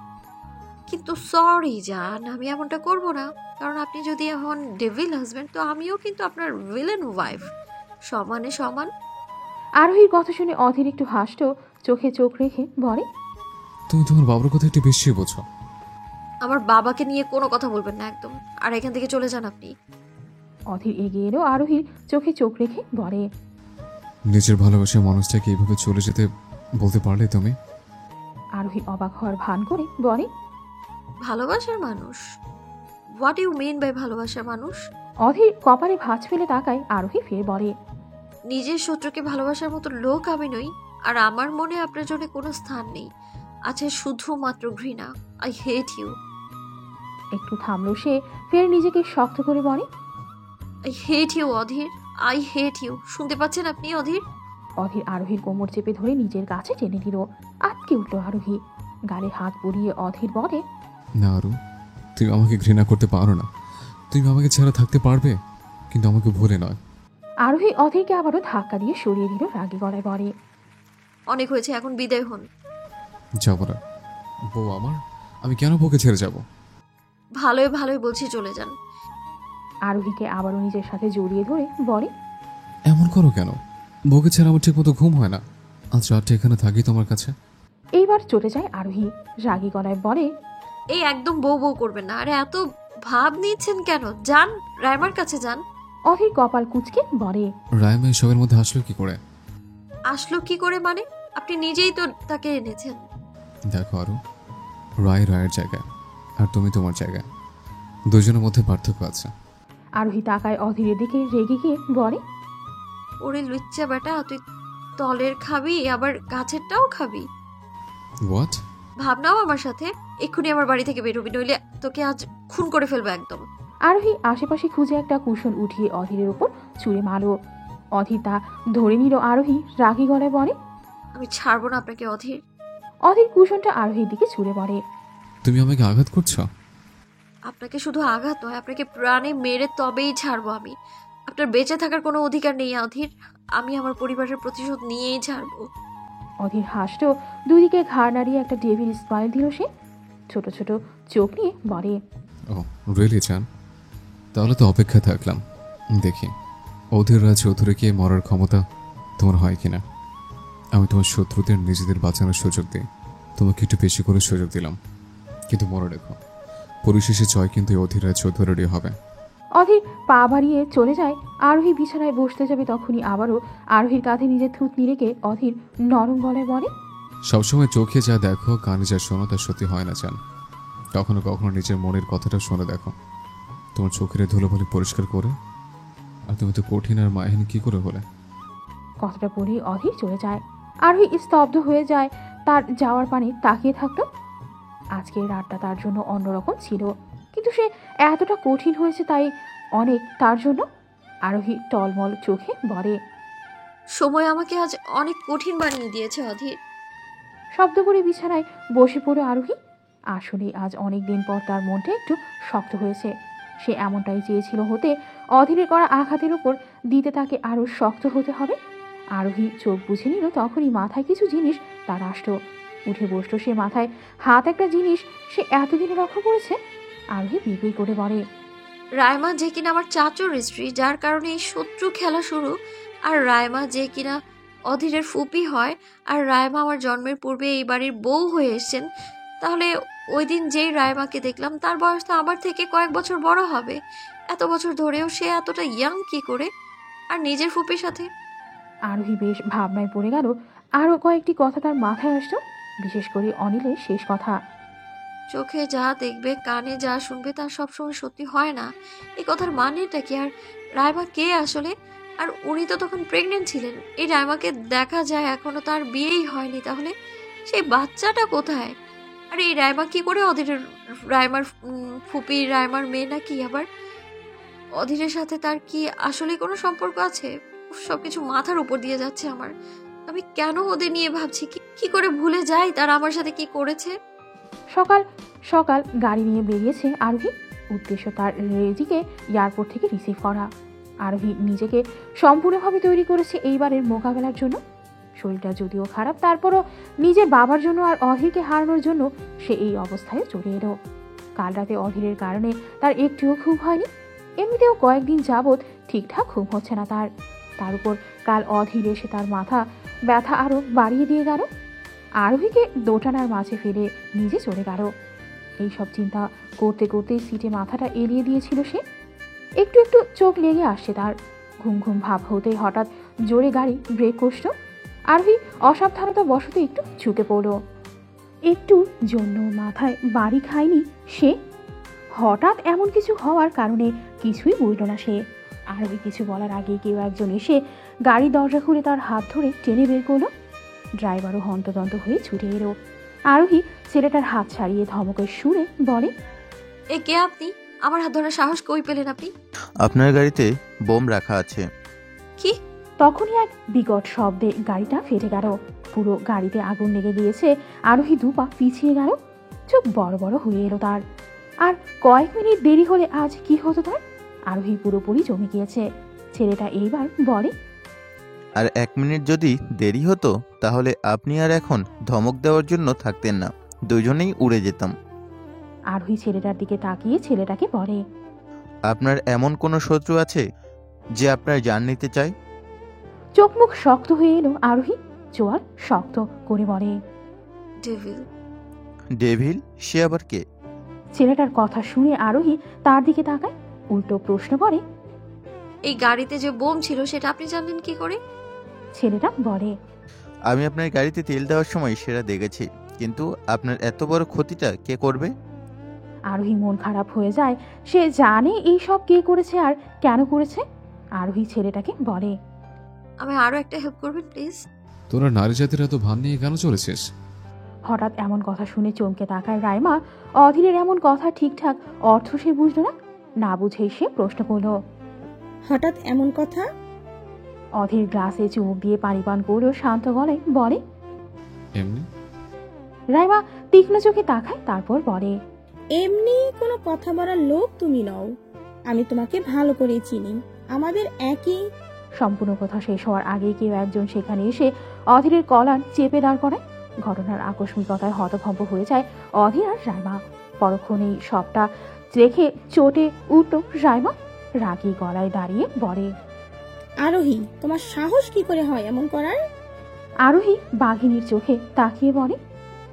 কিন্তু সরি জান, আমি এমনটা করব না। কারণ আপনি যদি এখন ডেভিল হাজব্যান্ড, তো আমিও কিন্তু আপনার ভিলেন ওয়াইফ, সমানে সমান। আরোহীর কথা শুনে অধীর একটু হাসতো, চোখে চোখ রেখে বলে, তুমি তোমার বাবার কথা একটু বেশি বোঝো। আমার বাবাকে নিয়ে কোনো কথা বলবেন না একদম, আর এখান থেকে চলে যান আপনি। অধীর এগিয়ে এলো আরোহীর চোখে চোখ রেখে বলে, নিজের ভালোবাসার মানুষটাকে এইভাবে চলে যেতে বলতে পারলে তুমি? আরোহী অবাক হওয়ার ভান করে বলে, ভালোবাসার মানুষ? হোয়াট ইউ মিন বাই ভালোবাসার মানুষ? অধীর কপালে ভাঁজ ফেলে তাকায়। আরোহী ফের বলে, নিজের শত্রুকে ভালোবাসার মতো লোক আমি নই, আর আমার মনে আপনার জন্য কোনো স্থান নেই। আছে শুধুমাত্র ঘৃণা। I hate you. একটু থামলো সে, ফের নিজেকে শক্ত করে বলে, আই হেট ইউ অধীর, আই হেট ইউ। শুনতে পাচ্ছেন আপনি অধীর? অধীর আরোহীর কোমর চেপে ধরে নিজের কাছে টেনে দিল। আটকে উঠল আরোহী, গালে হাত বুলিয়ে অধীর বলে, না আরু, তুমি আমাকে ঘৃণা করতে পারো না। তুমি আমাকে ছাড়া থাকতে পারবে, কিন্তু আমাকে ভুলে নয়। আরোহী অধীরকে আবারও ধাক্কা দিয়ে সরিয়ে দিল, রাগী গলায় বলে, অনেক হয়েছে, এখন বিদায় হন। যাবো না। বউ আমার, আমি কেন বউকে ছেড়ে যাব? ভালোই ভালোই বলছি, চলে যান। আরোহীকে আবারও নিজের সাথে জড়িয়ে ধরে বলে, এমন করো কেন? বউকে ছাড়া আমার ঠিক মতো ঘুম হয় না। আজ রাতটা এখানে থাকি তোমার কাছে। এইবার চটে যায় আরোহী, রাগী গলায় বলে, এই একদম বউ বউ করবেন না। আরে এত ভাব নিচ্ছেন কেন? যান, রাইমার কাছে যান। অধীর কপাল কুঁচকে বলে, রায়মা এসবের মধ্যে আসলো কি করে? আসলো কি করে মানে? আপনি নিজেই তো তাকে এনেছেন। দেখো আরো, রায় রায়ের জায়গায় আর তুমি তোমার জায়গায়, দুজনের মধ্যে পার্থক্য আছে। আরোহী তাকায় অধীরের দিকে রেগে গিয়ে বলে, ওরে লুচ্চা বেটা, তুই তলের খাবি আবার গাছেরটাও খাবি? হোয়াট? ভাবনাও আমার সাথে। এক্ষুনি আমার বাড়ি থেকে বেরোবি, নইলে তোকে আজ খুন করে ফেলবো একদম। আরোহী আশেপাশে খুঁজে একটা কুশন উঠিয়ে অধীরের উপর ছুঁড়ে মারল। অধীর তা ধরে নিল। আরোহী রাগী গলায় বলে, আমি ছাড়বো না আপনাকে অধীর। অধীর কুশনটা আরোহীর দিকে ছুঁড়ে পড়ে। তুমি আমাকে আঘাত করছো? আপনাকে শুধু আঘাত নয়, আপনাকে প্রাণে মেরে তবেই ছাড়বো আমি। আপনার বেঁচে থাকার কোনো অধিকার নেই অধীর। আমি আমার পরিবারের প্রতিশোধ নিয়েই ছাড়বো। অধীর হাসল, দুদিকে ঘাড় নাড়িয়ে একটা ডেভিল স্মাইল দিল সে। ছোট ছোট চোখ নিয়ে বলে, ও রিয়েলি চান? তাহলে তো অপেক্ষা থাকলাম, দেখি অধীর রাজ চৌধুরীকে মরার ক্ষমতা তোমার হয় কিনা। আমি তোমার শত্রুদের নিজেদের বাঁচানোর সুযোগ দিই, তোমাকে একটু বেশি করে সুযোগ দিলাম, কিন্তু মনে রেখো পরিশেষে জয় কিন্তু অধীর রাজ চৌধুরীরই হবে। অধীর পা বাড়িয়ে চলে যায়। আরোহী বিছানায় বসতে যাবে, তখনই আবারও আরোহীর কাঁধে নিজের থুতনি রেখে অধীর নরম গলায় বলে, সবসময় চোখে যা দেখো, কানে যা শোনো তা সত্যি হয় না চান। কখনো কখনো নিজের মনের কথাটা শুনে দেখো। তোমার চোখের ধুলোবালি পরিষ্কার করে, আর তুমি তো কঠিন আর মায়াহীন কি করে হলে? কথাটা বলেই অধীর চলে যায়। আরোহী স্তব্ধ হয়ে যায়। তার যাওয়ার পানে তাকিয়ে থাকলো। আজকের রাতটা তার জন্য অন্যরকম ছিল, কিন্তু সে এতটা কঠিন হয়েছে তাই অনেক তার জন্য। আরোহী টলমল চোখে বলে, সময় আমাকে আজ অনেক কঠিন বানিয়ে দিয়েছে অধীর। শব্দ করে বিছানায় বসে পড়ে আরোহী। আসলে আজ অনেক দিন পর তার মনটা একটু শক্ত হয়েছে। সে এমনটাই চেয়েছিল হতে। অধীরের করা আঘাতের উপর দিতে তাকে আরও শক্ত হতে হবে। আরোহী চোখ বুঝে নিল, তখনই মাথায় কিছু জিনিস তার আসলো। উঠে বসলো সে, মাথায় হাত। একটা জিনিস সে এতদিনে লক্ষ্য করেছে। আরোহী বিড়বিড় করে বলে, রায়মা যে কিনা আমার চাচুর স্ত্রী, যার কারণে এই শত্রু খেলা শুরু। আর রায়মা যে কিনা অধীরের ফুপি হয়, আর রায়মা আমার জন্মের পূর্বে এই বাড়ির বউ হয়ে এসেছেন। তাহলে ওই দিন যেই রায়মাকে দেখলাম তার বয়স তো আমার থেকে কয়েক বছর বড় হবে। এত বছর ধরেও সে এতটা ইয়াং কি করে, আর নিজের ফুপির সাথে? আরোহী বেশ ভাবনায় পড়ে গেল। আরও কয়েকটি কথা তার মাথায় আসলো, বিশেষ করে অনিলের শেষ কথা। চোখে যা দেখবে, কানে যা শুনবে তা সবসময় সত্যি হয় না। এই কথার মানেটা কি? আর রায়মা কে আসলে? আর উনি তো তখন প্রেগনেন্ট ছিলেন। এই রায়মাকে দেখা যায় এখনো তার বিয়েই হয়নি, তাহলে সেই বাচ্চাটা কোথায়? আর এই রায়মা কি করে অধীরের, রায়মার ফুপি রায়মার মেয়ে নাকি? আবার অধীরের সাথে তার কি আসলে কোনো সম্পর্ক আছে? সবকিছু মাথার উপর দিয়ে যাচ্ছে আমার। আমি কেন ওদের নিয়ে ভাবছি? কি করে ভুলে যাই তারা আমার সাথে কি করেছে? সকাল সকাল গাড়ি নিয়ে বেরিয়েছে আরোহী। উদ্দেশ্য তার রেজিকে এয়ারপোর্ট থেকে রিসিভ করা। আরোহী নিজেকে সম্পূর্ণভাবে তৈরি করেছে এইবারের মোকাবেলার জন্য। শরীরটা যদিও খারাপ, তারপরও নিজের বাবার জন্য আর অধীরকে হারানোর জন্য সে এই অবস্থায় চলে এলো। কাল রাতে অধীরের কারণে তার একটুও ঘুম হয়নি। এমনিতেও কয়েকদিন যাবৎ ঠিকঠাক ঘুম হচ্ছে না তার উপর কাল অধীর এসে তার মাথা ব্যথা আরও বাড়িয়ে দিয়ে গেল। আরোহীকে দোটানার মাঝে ফেলে নিজে চলে গেল। এইসব চিন্তা করতে করতে সিটে মাথাটা এলিয়ে দিয়েছিল সে। একটু একটু চোখ লেগে আসছে তার। ঘুম ঘুম ভাব হতেই হঠাৎ জোরে গাড়ি ব্রেক কষল। আরোহী অসাবধানতা বশত একটু ঝুঁকে পড়ল। একটু জন্য মাথায় বাড়ি খায়নি সে। হঠাৎ এমন কিছু হওয়ার কারণে কিছুই বুঝল না সে। আরোহী কিছু বলার আগে কেউ একজন এসে গাড়ির দরজা খুলে তার হাত ধরে টেনে বের করলো। ড্রাইভারও হন্তদন্ত হয়ে ছুটে এলো। আরোহী ছেলেটার হাত ছাড়িয়ে ধমকের সুরে বলে, এ কে আপনি? আমার হাত ধরার সাহস কই পেলেন আপনি? আপনার গাড়িতে বোম রাখা আছে। কি? তখনই এক বিকট শব্দে গাড়িটা ফেটে গেল। পুরো গাড়িতে আগুন লেগে গিয়েছে। আরোহী দুপা পিছিয়ে গেল। চোখ বড় বড় হয়ে এলো তার। আর কয়েক মিনিট দেরি হলে আজ কি হতো তার? আরোহী পুরোপুরি জমে গিয়েছে। ছেলেটা এইবার বলে, আর 1 মিনিট যদি দেরি হতো তাহলে আপনি আর এখন ধমক দেওয়ার জন্য থাকতেন না, দুজনেই উড়ে যেতাম। আরোহী ছেলেটার দিকে তাকিয়ে ছেলেটাকে বলে, আপনার এমন কোনো শত্রু আছে যে আপনার জান নিতে চায়? চোখ মুখ শক্ত হয়ে এলো আরোহী। চোয়াল শক্ত করে বলে, ডেভিল। ডেভিল? সে আবার কে? ছেলেটার কথা শুনে আরোহী তার দিকে তাকায়, উল্টো প্রশ্ন করে। এই গাড়িতে যে বোম ছিল সেটা আপনি জানলেন কি করে? ছেলেটা বলে, আমি আপনার গাড়িতে তেল দেওয়ার সময় সেটা দেখেছি, কিন্তু আপনার এত বড় ক্ষতিটা কে করবে? আরোহী মন খারাপ হয়ে যায়। সে জানে এই সব কে করেছে আর কেন করেছে। আরোহী ছেলেটাকে বলে, আমি আরো একটা হেল্প করবেন প্লিজ? তোরা নারী জাতির এত ভান নিয়ে কেন চলেছিস? হঠাৎ এমন কথা শুনে চমকে তাকায় রাইমা। অধীরের এমন কথা ঠিকঠাক অর্থ সে বুঝল না বুঝেই সে প্রশ্ন করল, হঠাৎ এমন কথা? অধীর গ্লাসে চুমুক দিয়ে পানি পান করলেও শান্ত গলায় বলে, এমনি। রাইমা তীক্ষ্ণ চোখে তাকায়, তারপর বলে, এমনি কোনো কথা বলার লোক তুমি নও। আমি তোমাকে ভালো করে চিনি, আমাদের একই। সম্পূর্ণ কথা শেষ হওয়ার আগেই কেউ একজন সেখানে এসে অধীরের কলার চেপে দাঁড় করায়। ঘটনার আকস্মিকতায় হতভম্ব হয়ে যায় অধীর আর রাইমা। পরক্ষণেই সবটা দেখে চোটে উঠল রাইমা। রাগী গলায় দাঁড়িয়ে বলে, আরোহী, তোমার সাহস কি করে হয় এমন করার? আরোহী বাঘিনীর চোখে তাকিয়ে বলে,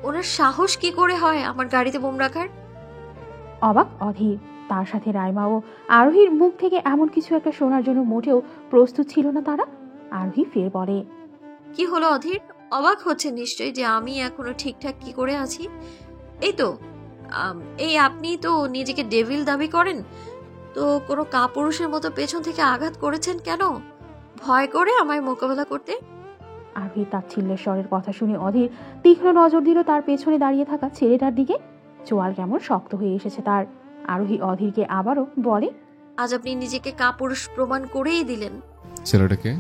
ওনার সাহস কি করে হয় আমার গাড়িতে বোম রাখার? অবাক অধীর। তার সাথে রাইমা ও আরোহীর মুখ থেকে এমন কিছু একটা শোনার জন্য মোটেও প্রস্তুত ছিল না তারা। আরোহী ফের বলে, কি হলো অধীর? অবাক হচ্ছে নিশ্চয়ই যে আমি এখনো ঠিকঠাক কি করে আছি। এই তো এই আপনি তো নিজেকে ডেভিল দাবি করেন, তো কোনো কাপুরুষের মতো পেছন থেকে আঘাত করেছেন কেন? ভয় করে আমায় মোকাবেলা করতে? আরোহী তাচ্ছিল্যের স্বরের কথা শুনে অধীর তীক্ষ্ণ নজর দিল তার পেছনে দাঁড়িয়ে থাকা ছেলেটার দিকে। চোয়াল কেমন শক্ত হয়ে এসেছে তার। আরোহী অধীরকে আবারও বলে, আজ আপনি নিজেকে কাপুরুষ প্রমাণ করেই দিলেন। ছেলেটাকে?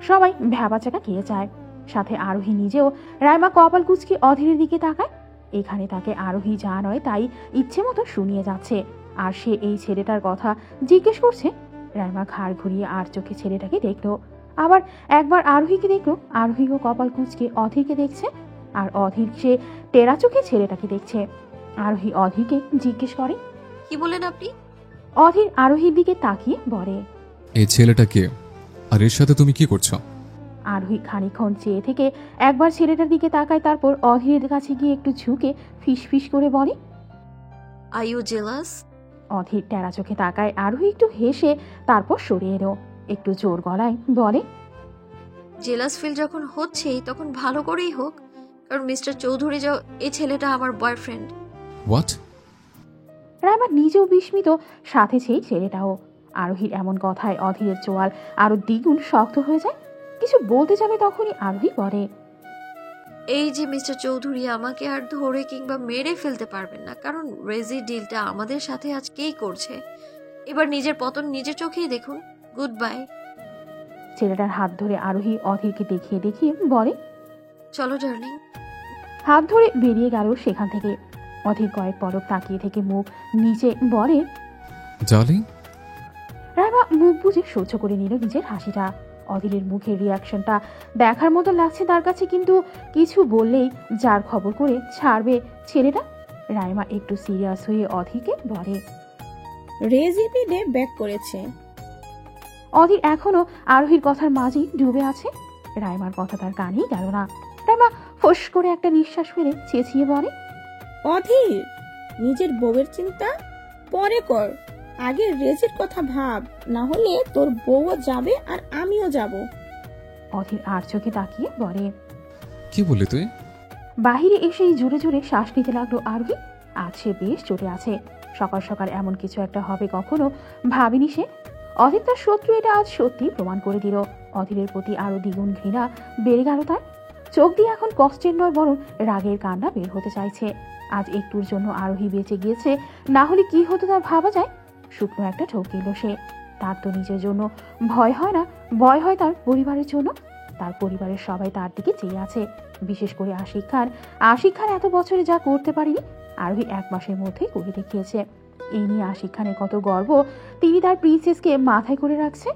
সবাই ভ্যাবাচাকা খেয়ে যায়, সাথে আরোহী নিজেও। রাইমা কপাল কুঁচকে অধীরের দিকে তাকায়। এখানে তাকে আরোহী যা নয় তাই ইচ্ছে মতো শুনিয়ে যাচ্ছে, আর সে এই ছেলেটার কথা জিজ্ঞেস করছে। রাইমা ঘাড় ঘুরিয়ে আর চোখে ছেলেটাকে দেখলো, আবার একবার আরোহীকে দেখলো। আরোহীও কপাল কুঁচকে অধীরকে দেখছে, আর অধীর সে টেরা চোখে ছেলেটাকে দেখছে। আরোহী অধীরকে জিজ্ঞেস করে, কি বলেন আপনি? অধীর আরোহীর দিকে তাকিয়ে বলে, এই ছেলেটা কে, আর এর সাথে তুমি কি করছো? আরোহী খানিকক্ষণ চেয়ে থেকে একবার ছেলেটার দিকে তাকায়, তারপর অধীরের কাছে গিয়ে একটু ঝুঁকে ফিস ফিস করে বলে, আর ইউ জেলাস? অধীর টেরা চোখে তাকায়। আরোহী একটু হেসে তারপর সরে এলো, একটু জোর গলায় বলে, জেলাস ফিল যখন হচ্ছেই তখন ভালো করেই হোক, কারণ মিস্টার চৌধুরী যে এই ছেলেটা আমার বয়ফ্রেন্ড। হোয়াট? রাইমা নিজেও বিস্মিত, সাথে সেই ছেলেটাও। আরোহীর এমন কথায় অধীরের চোয়াল আরো দ্বিগুণ শক্ত হয়ে যায়। কিছু বলতে যাবে তখনই আরোহী বলে, এই যে মিস্টার চৌধুরী আমাকে আর ধরে কিংবা মেরে ফেলতে পারবেন না, কারণ রেজি ডিলটা আমাদের সাথে আজকেই করছে। এবার নিজের পতন নিজের চোখেই দেখুন। Good bye. ছেলেটার হাত ধরে আরোহী অধীরকে দেখিয়ে দেখিয়ে বলে, চলো ডার্লিং। হাত ধরে বেরিয়ে গেল সেখান থেকে। অধীর কয়েক পলক তাকিয়ে থেকে মুখ নিচে বলে, ডার্লিং। রাইমা মুখ বুজে সহ্য করে নিল নিজের হাসিটা। অধীরের মুখের রিয়াকশনটা দেখার মতো লাগছে তার কাছে, কিন্তু কিছু বললেই যার খবর করে ছাড়বে ছেলেটা। রাইমা একটু সিরিয়াস হয়ে অধীরকে বলে, রেজিপিডে ব্যাক করেছে। অধীর এখনো আরোহীর কথার মাঝেই ডুবে আছে। রাইমার কথা তার কানেই গেল না। রাইমা ফোঁস করে একটা নিঃশ্বাস ফেলে চেঁচিয়ে বলে, অধীর, নিজের বউয়ের চিন্তা পরে কর, আগে রেজির কথা ভাব, না হলে তোর বউও যাবে আর আমিও যাব। অধীর আর চোখে তাকিয়ে বলে, কি বললি তুই? বাহিরে এসেই জোরে জোরে শ্বাস নিতে লাগলো আরোহী। আজ সে বেশ চটে আছে। সকাল সকাল এমন কিছু একটা হবে কখনো ভাবেনি সে। অধীর তার শত্রু, এটা আজ সত্যি প্রমাণ করে দিল। অধীরের প্রতি আরো দ্বিগুণ ঘৃণা বেড়ে গেল তার। চোখ দিয়ে এখন কষ্টের নয় বরং রাগের কান্না বের হতে চাইছে। আজ একটুর জন্য আরোহী বেঁচে গিয়েছে, না হলে কি হতো তা ভাবা যায়। শুকনো একটা ঢোক দিল সে। তার তো নিজের জন্য ভয় হয় না, ভয় হয় তার পরিবারের জন্য। তার পরিবারের সবাই তার দিকে চেয়ে আছে, বিশেষ করে আশিক খান। আশিক খান এত বছরে যা করতে পারিনি আরোহী 1 মাসের মধ্যেই করে দেখিয়েছে। এই নিয়ে আশিক খানের কত গর্ব, তিনি তার প্রিন্সেসকে মাথায় করে রাখছে।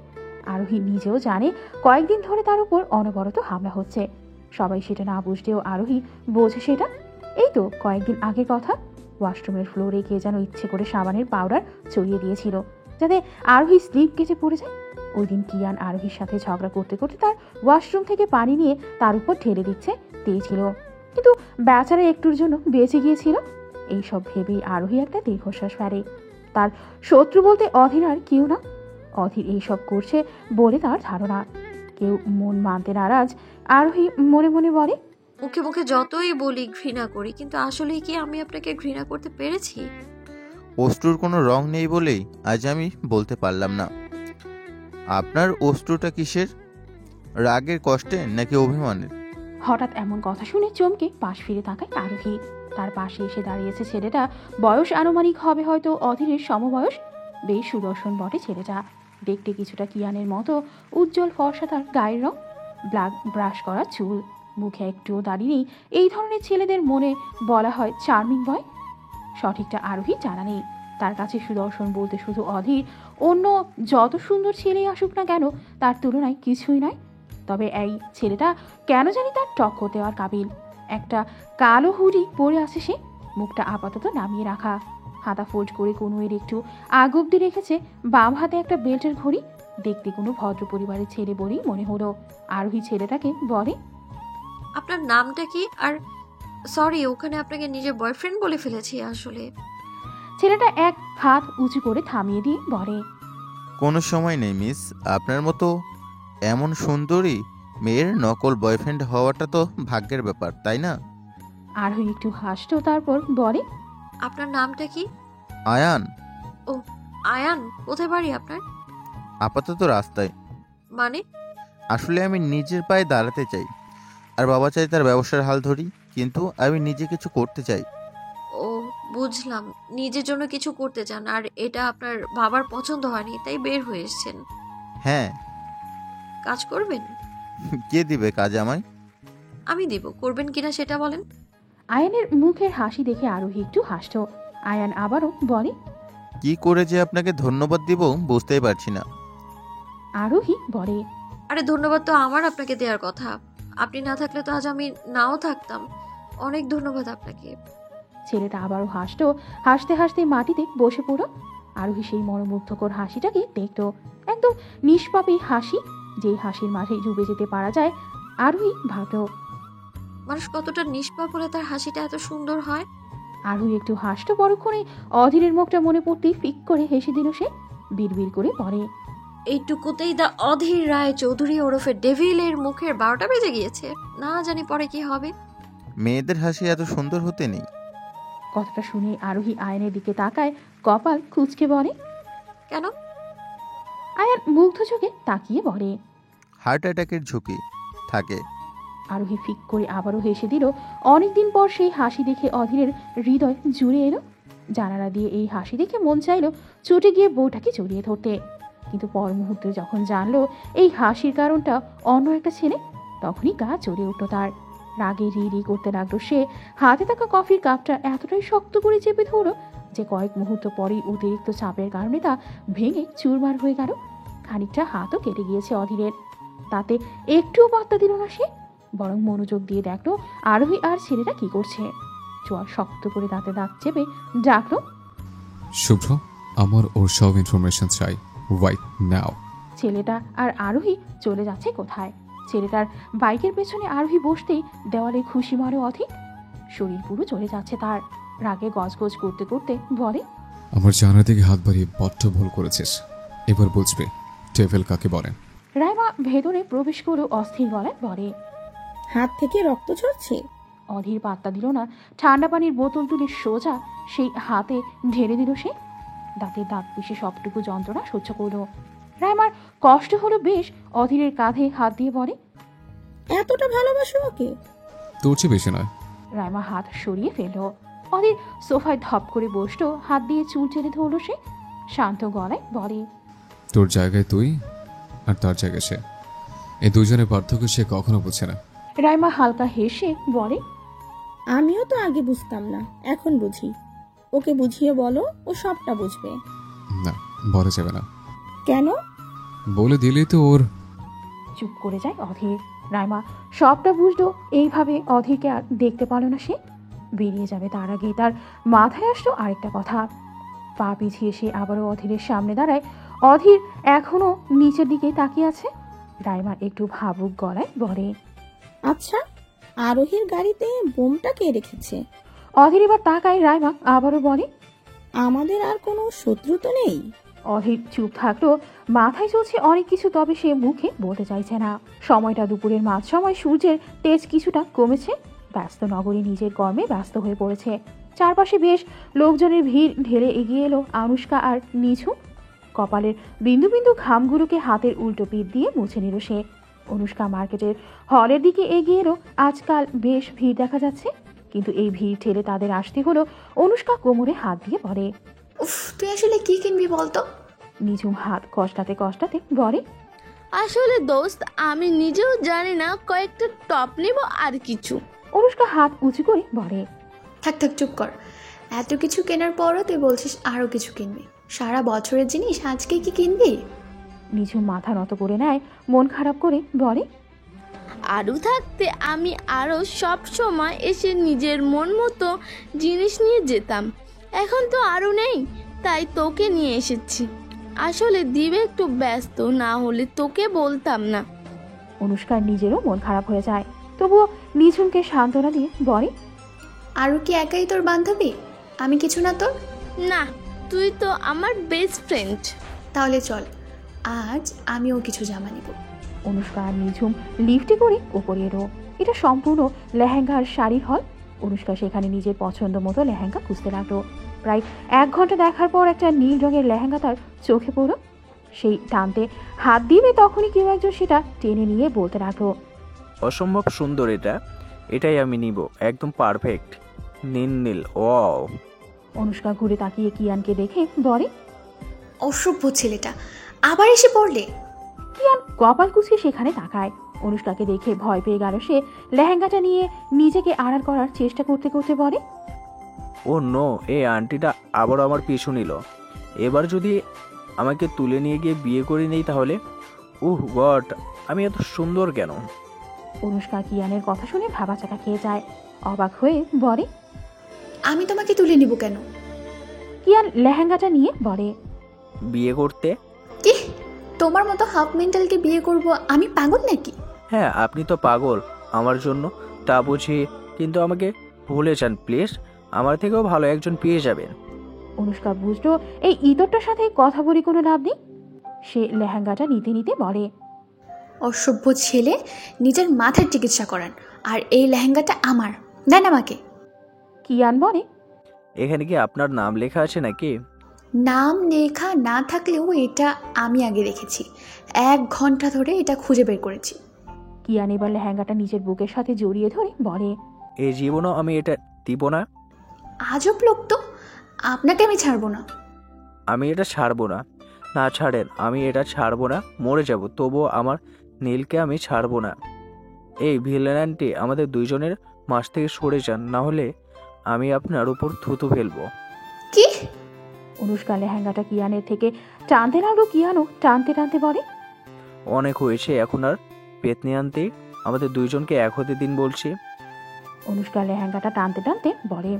আরোহী নিজেও জানে কয়েকদিন ধরে তার উপর অনবরত হামলা হচ্ছে। সবাই সেটা না বুঝলেও আরোহী বোঝে সেটা। এই তো কয়েকদিন আগের কথা, ওয়াশরুমের ফ্লোরে কে যেন ইচ্ছে করে সাবানের পাউডার ছড়িয়ে দিয়েছিল। যাতে আরোহী স্লিপ কেটে পড়ে যায়। ওই দিন কিয়ান আরোহীর সাথে ঝগড়া করতে করতে তার ওয়াশরুম থেকে পানি নিয়ে তার উপর ঢেলে দিচ্ছে ছিল, কিন্তু বেচারা একটুর জন্য বেঁচে গিয়েছিল। এইসব ভেবেই আরোহী একটা দীর্ঘশ্বাস ফেলে। তার শত্রু বলতে অধীর আর কেউ না। অধীর এইসব করছে বলে তার ধারণা। কেউ মন মানতে নারাজ। আরোহী মনে মনে বলে, মুখে মুখে যতই বলি ঘৃণা করি, কিন্তু আসলে কি আমি আপনাকে ঘৃণা করতে পেরেছি? অশ্রুর কোনো রং নেই বলেই আজ আমি বলতে পারলাম না। আপনার অশ্রুটা কিসের? রাগের, কষ্টের নাকি অভিমানের? হঠাৎ এমন কথা শুনে চমকে পাশ ফিরে তাকায় আরোহী। তার পাশে এসে দাঁড়িয়েছে ছেলেটা। বয়স আনুমানিক হবে হয়তো অধীরের সমবয়স। বেশ সুদর্শন বটে ছেলেটা। দেখতে কিছুটা কিয়ানের মতো। উজ্জ্বল ফর্সা তার গায়ের রং, ব্ল্যাক ব্রাশ করা চুল, মুখে একটুও দাড়ি নেই। এই ধরনের ছেলেদের মনে বলা হয় চার্মিং বয়। সঠিকটা আরোহী জানা নেই। তার কাছে সুদর্শন বলতে শুধু অধীর। অন্য যত সুন্দর ছেলেই আসুক না কেন তার তুলনায় কিছুই নয়। তবে এই ছেলেটা কেন জানি তার টক্কর দেওয়ার কাবিল। একটা কালো হুডি পরে আছে সে, মুখটা আপাতত নামিয়ে রাখা, হাতা ফোল্ড করে কনুয়ের একটু আগ অব্দি রেখেছে। বাম হাতে একটা বেল্টের ঘড়ি। দেখতে কোনো ভদ্র পরিবারের ছেলে বলেই মনে হলো। আরোহী ছেলেটাকে বলে, আপনার নামটা কি? আর সরি, ওখানে আপনাকে নিজের বয়ফ্রেন্ড বলে ফেলেছি আসলে। ছেলেটা এক হাত উঁচু করে থামিয়ে দিয়ে বলে, কোনো সময় নেই মিস। আপনার মতো এমন সুন্দরী মেয়ের নকল বয়ফ্রেন্ড হওয়াটা তো ভাগ্যের ব্যাপার, তাই না? আরোহী একটু হাসতো, তারপর বলে, আপনার নামটা কি? আয়ান। ও আয়ান, কোথায় বাড়ি আপনার? আপাতত রাস্তায়। মানে? আসলে আমি নিজের পায়ে দাঁড়াতে চাই, আর বাবা চাই তার ব্যবসার হাল ধরি, কিন্তু আমি নিজে কিছু করতে চাই। ও বুঝলাম, নিজের জন্য কিছু করতে চান, আর এটা আপনার বাবার পছন্দ হয়নি তাই বের হয়ে এসেছেন। হ্যাঁ। কাজ করবেন? কে দিবে কাজ আমায়? আমি দিব। করবেন কিনা সেটা বলেন। আয়ানের মুখের হাসি দেখে আরোহী একটু হাসতো। আয়ান আবারও বলে, কি করে যে আপনাকে ধন্যবাদ দিব বুঝতেই পারছি না। আরোহী বলে, আরে ধন্যবাদ তো আমার আপনাকে দেওয়ার কথা। আপনি না থাকলে তো আজ আমি নাও থাকতাম। অনেক ধন্যবাদ আপনাকে। ছেলেটা আবারও হাসতো। হাসতে হাসতে মাটিতে বসে পড়ো। আরোহী সেই মনোমুগ্ধকর হাসিটাকে দেখতো। একদম নিষ্পাপী হাসি, যে হাসির মাঝে ডুবে যেতে পারা যায়। আরোহী ভাবত, মানুষ কতটা নিষ্পাপ হলে তার হাসিটা এত সুন্দর হয়। আরোহী একটু হাসতো। পরক্ষণে অধীরের মুখটা মনে পড়তেই ফিক করে হেসে দিল সে। বিড়বিড় করে পড়ে, এইটুকুতেই দা অধীর রায় চৌধুরী ওরফে ডেভিলের মুখের 12টা বেজে গিয়েছে। না জানি পরে কি হবে। মেয়েদের হাসি এত সুন্দর হতে নেই। কথাটা শুনে আরোহী আয়নের দিকে তাকায়, কপাল কুঁচকে বলে, কেন? আয়ান মুগ্ধ চোখে তাকিয়ে বলে, হার্ট অ্যাটাকের ঝুঁকি থাকে। আরোহী ফিক করে আবারও হেসে দিল। অনেকদিন পর সেই হাসি দেখে অধীরের হৃদয় জুড়ে এলো। জানালা দিয়ে এই হাসি দেখে মন চাইলো ছুটে গিয়ে বউটাকে জড়িয়ে ধরতে, কিন্তু পর মুহূর্তে যখন জানলো এই হাসির কারণটা অন্য একটা ছেলে, তখনই গা চড়ে উঠল তার। রাগে রি রি করতে লাগলো সে। হাতে থাকা কফির কাপটা এতটাই শক্ত করে চেপে ধরলো যে কয়েক মুহূর্ত পরেই অতিরিক্ত চাপের কারণে তা ভেঙে চুরমার হয়ে গেল। খানিকটা হাতও কেটে গিয়েছে অধীরের। তাতে একটুও পাত্তা দিল না সে, বরং মনোযোগ দিয়ে দেখলো আরোহী আর ছেলেটা কি করছে। চোয়াল শক্ত করে দাঁতে দাঁত চেপে ডাকলো, শুভ্র, আমার ওর সব ইনফরমেশন চাই রাইট নাও। ছেলেটা আর আরোহী চলে যাচ্ছে কোথায়। ছেলেটার বাইকের পেছনে আরোহী বসতেই দেওয়ালে খুশি মারে অধিক। শরীর পুরো চলে যাচ্ছে তার। রাগে গজগজ করতে করতে বলে, আমার জানার দিকে হাত বাড়িয়ে বড্ড ভুল করেছিস। এবার বুঝবে টেভেল কাকে বলেন। রাইমা ভেতরে প্রবেশ করে অস্থির গলায় বলে, হাত থেকে রক্ত ঝরছে। অধীর পাত্তা দিল না। ঠান্ডা পানির বোতল তুলে সোজা সেই হাতে ঢেলে দিল সে। দাঁতের দাঁত পিষে সবটুকু যন্ত্রণা সহ্য করল। রাইমার কষ্ট হলো বেশ। অধীরের কাঁধে হাত দিয়ে বলে, এতটা ভালোবাসো ওকে? তোর চেয়ে বেশি নয়। রাইমা হাত সরিয়ে ফেলল। অধীর সোফায় ধপ করে বসলো। হাত দিয়ে চুল টেনে ধরল সে। শান্ত গলায় বলে, তোর জায়গায় তুই আর তার জায়গায় সে, এই দুজনের পার্থক্য সে কখনো বুঝে না। রাইমা হালকা হেসে বলে, আমিও তো আগে বুঝতাম না, এখন বুঝি। ওকে বুঝিয়ে বলো, ও সবটা বুঝবে। না, বলা যাবে না। কেন? বলে দিলেই তো ওর। চুপ করে যায় অধীর। রাইমা সবটা বুঝলো। এইভাবে অধীরকে আর দেখতে পারল না সে। বেরিয়ে যাবে তার আগে তার মাথায় আসলো আরেকটা কথা। পা পিছিয়ে সে আবারও অধীরের সামনে দাঁড়ায়। অধীর এখনো নিচের দিকে তাকিয়ে আছে। রাইমা একটু ভাবুক গলায় বলে, আচ্ছা, আরোহীর গাড়িতে বোমটা কে রেখেছে? অধীর এবার তাকায়। রাইমা আবারও বলে, আমাদের আর কোনো শত্রু তো নেই? অধীর চুপ থাকলেও মাথায় চলছে অনেক কিছু, তবে সে মুখে বলতে চাইছে না। সময়টা দুপুরের মাঝ সময়, সূর্যের তেজ কিছুটা কমেছে। ব্যস্ত নগরী নিজের কর্মে ব্যস্ত হয়ে পড়েছে। চারপাশে বেশ লোকজনের ভিড় ঢেলে এগিয়ে এলো আনুষ্কা আর নিঝুম। কপালের বিন্দু বিন্দু ঘামগুলোকে হাতের উল্টো পিঠ দিয়ে মুছে নিল সে। অনুষ্কা মার্কেটের হলের দিকে এগিয়ে এলো। আজকাল বেশ ভিড় দেখা যাচ্ছে, কিন্তু এই ভিড় ঠেলে তাদের আসতে হলো। অনুষ্কা কোমরে হাত দিয়ে বলে, উফ, তুই আসলে কি কিনবি বলতো? নিঝুম হাত কষ্টাতে কষ্টাতে বলে, আসলে দোস্ত আমি নিজেও জানি না, কয়েকটা টপ নিব আর কিছু। অনুষ্কা হাত উঁচু করে বলে, থাক থাক, চুপ কর। এত কিছু কেনার পরও তুই বলছিস আরো কিছু কিনবি। সারা বছরের জিনিস আজকে কি কিনবি? নিঝুম মাথা নত করে নেয়, মন খারাপ করে বলে, আরও থাকতে আমি আরও সব সময় এসে নিজের মন মতো জিনিস নিয়ে যেতাম। এখন তো আরও নেই, তাই তোকে নিয়ে এসেছি। আসলে দিবে একটু ব্যস্ত, না হলে তোকে বলতাম না। অনুষ্কার নিজেরও মন খারাপ হয়ে যায়, তবুও নিঝুমকে সান্ত্বনা দিয়ে বলে, আরও কি একাই তোর বান্ধবী? আমি কিছু না তোর? না, তুই তো আমার বেস্ট ফ্রেন্ড। তাহলে চল, আজ আমিও কিছু জামা নিব। অনুষ্কা আর নিঝুম লিফটে করে উপরে এলো। এটা সম্পূর্ণ লেহেঙ্গা আর শাড়ির হল। অনুষ্কা সেখানে নিজের পছন্দ মতো লেহেঙ্গা খুঁজতে লাগলো। প্রায় 1 ঘন্টা দেখার পর একটা নীল রঙের লেহেঙ্গা তার চোখে পড়ল। সেই টানতে হাত দিবে, তখনই কেউ একজন সেটা টেনে নিয়ে বলতে লাগলো, অসম্ভব সুন্দর এটা, এটাই আমি নিব, একদম পারফেক্ট, নীল নীল। ওয়াও। অনুষ্কা ঘুরে তাকিয়ে কিয়ানকে দেখে বলে, অসভ্য ছেলেটা আবার এসে পড়লে। কিয়ান কপাল কুঁচকে সেখানে তাকায়। অনুষ্কাকে দেখে ভয় পেয়ে গেল সে। লেহেঙ্গাটা নিয়ে নিজেকে আড়াল করার চেষ্টা করতে করতে বলে, ও নো, এই আন্টিটা আবার আমার পিছু নিল। এবার যদি আমাকে তুলে নিয়ে গিয়ে বিয়ে করে নেই তাহলে? উহ গড, আমি এত সুন্দর কেন? অনুষ্কা কিয়ানের কথা শুনে ভাবাচাকা খেয়ে যায়। অবাক হয়ে বলে, আমি তোমাকে তুলে নিব কেন? কিয়ান লেহেঙ্গাটা নিয়ে বলে, বিয়ে করতে। কি, তোমার মতো হাফ মেন্টালকে বিয়ে করব? আমি পাগল নাকি? হ্যাঁ, আপনি তো পাগল আমার জন্য, তা বুঝি, কিন্তু আমাকে ভুলে যান প্লিজ, আমার থেকেও ভালো একজন পেয়ে যাবেন। অনুষ্কা বুঝলো এই ইতরটার সাথে কথা বলে কোনো লাভ নেই। সে লেহেঙ্গাটা নিতে নিতে বলে, অসভ্য ছেলে, নিজের মাথার চিকিৎসা করান, আর এই লেহেঙ্গাটা আমার, দেন আমাকে। কিয়ান বলে, এখানে কি আপনার নাম লেখা আছে নাকি? নাম লেখা না থাকলেও এটা আমি আগে রেখেছি। 1 ঘন্টা ধরে এটা খুঁজে বের করেছি। কিয়ান এবার লেহেঙ্গাটা নিজের বুকের সাথে জড়িয়ে ধরে বলে, এই জীবনও আমি এটা দিব না। আজব লোক তো, আপনাকে আমি ছাড়বো না। আমি এটা ছাড়বো না। না ছাড়েন, আমি এটা ছাড়বো না, মরে যাব তবুও আমার নীলকে আমি ছাড়বো না। এই ভিলেন আন্টি, আমাদের দুইজনের মাঝ থেকে সরে যান, না হলে আমি আপনার উপর থুতু ফেলবো। কি? অনুষ্কা লেহেঙ্গাটা কিয়ানের থেকে টানতে লাগলো। কিয়ানও টানতে টানতে বলে, অনেক হয়েছে, এখন আর পেতনি আনতে, আমাদের দুইজনকে এক হতে দিন বলছি। অনুষ্কা লেহেঙ্গাটা টানতে টানতে বলে,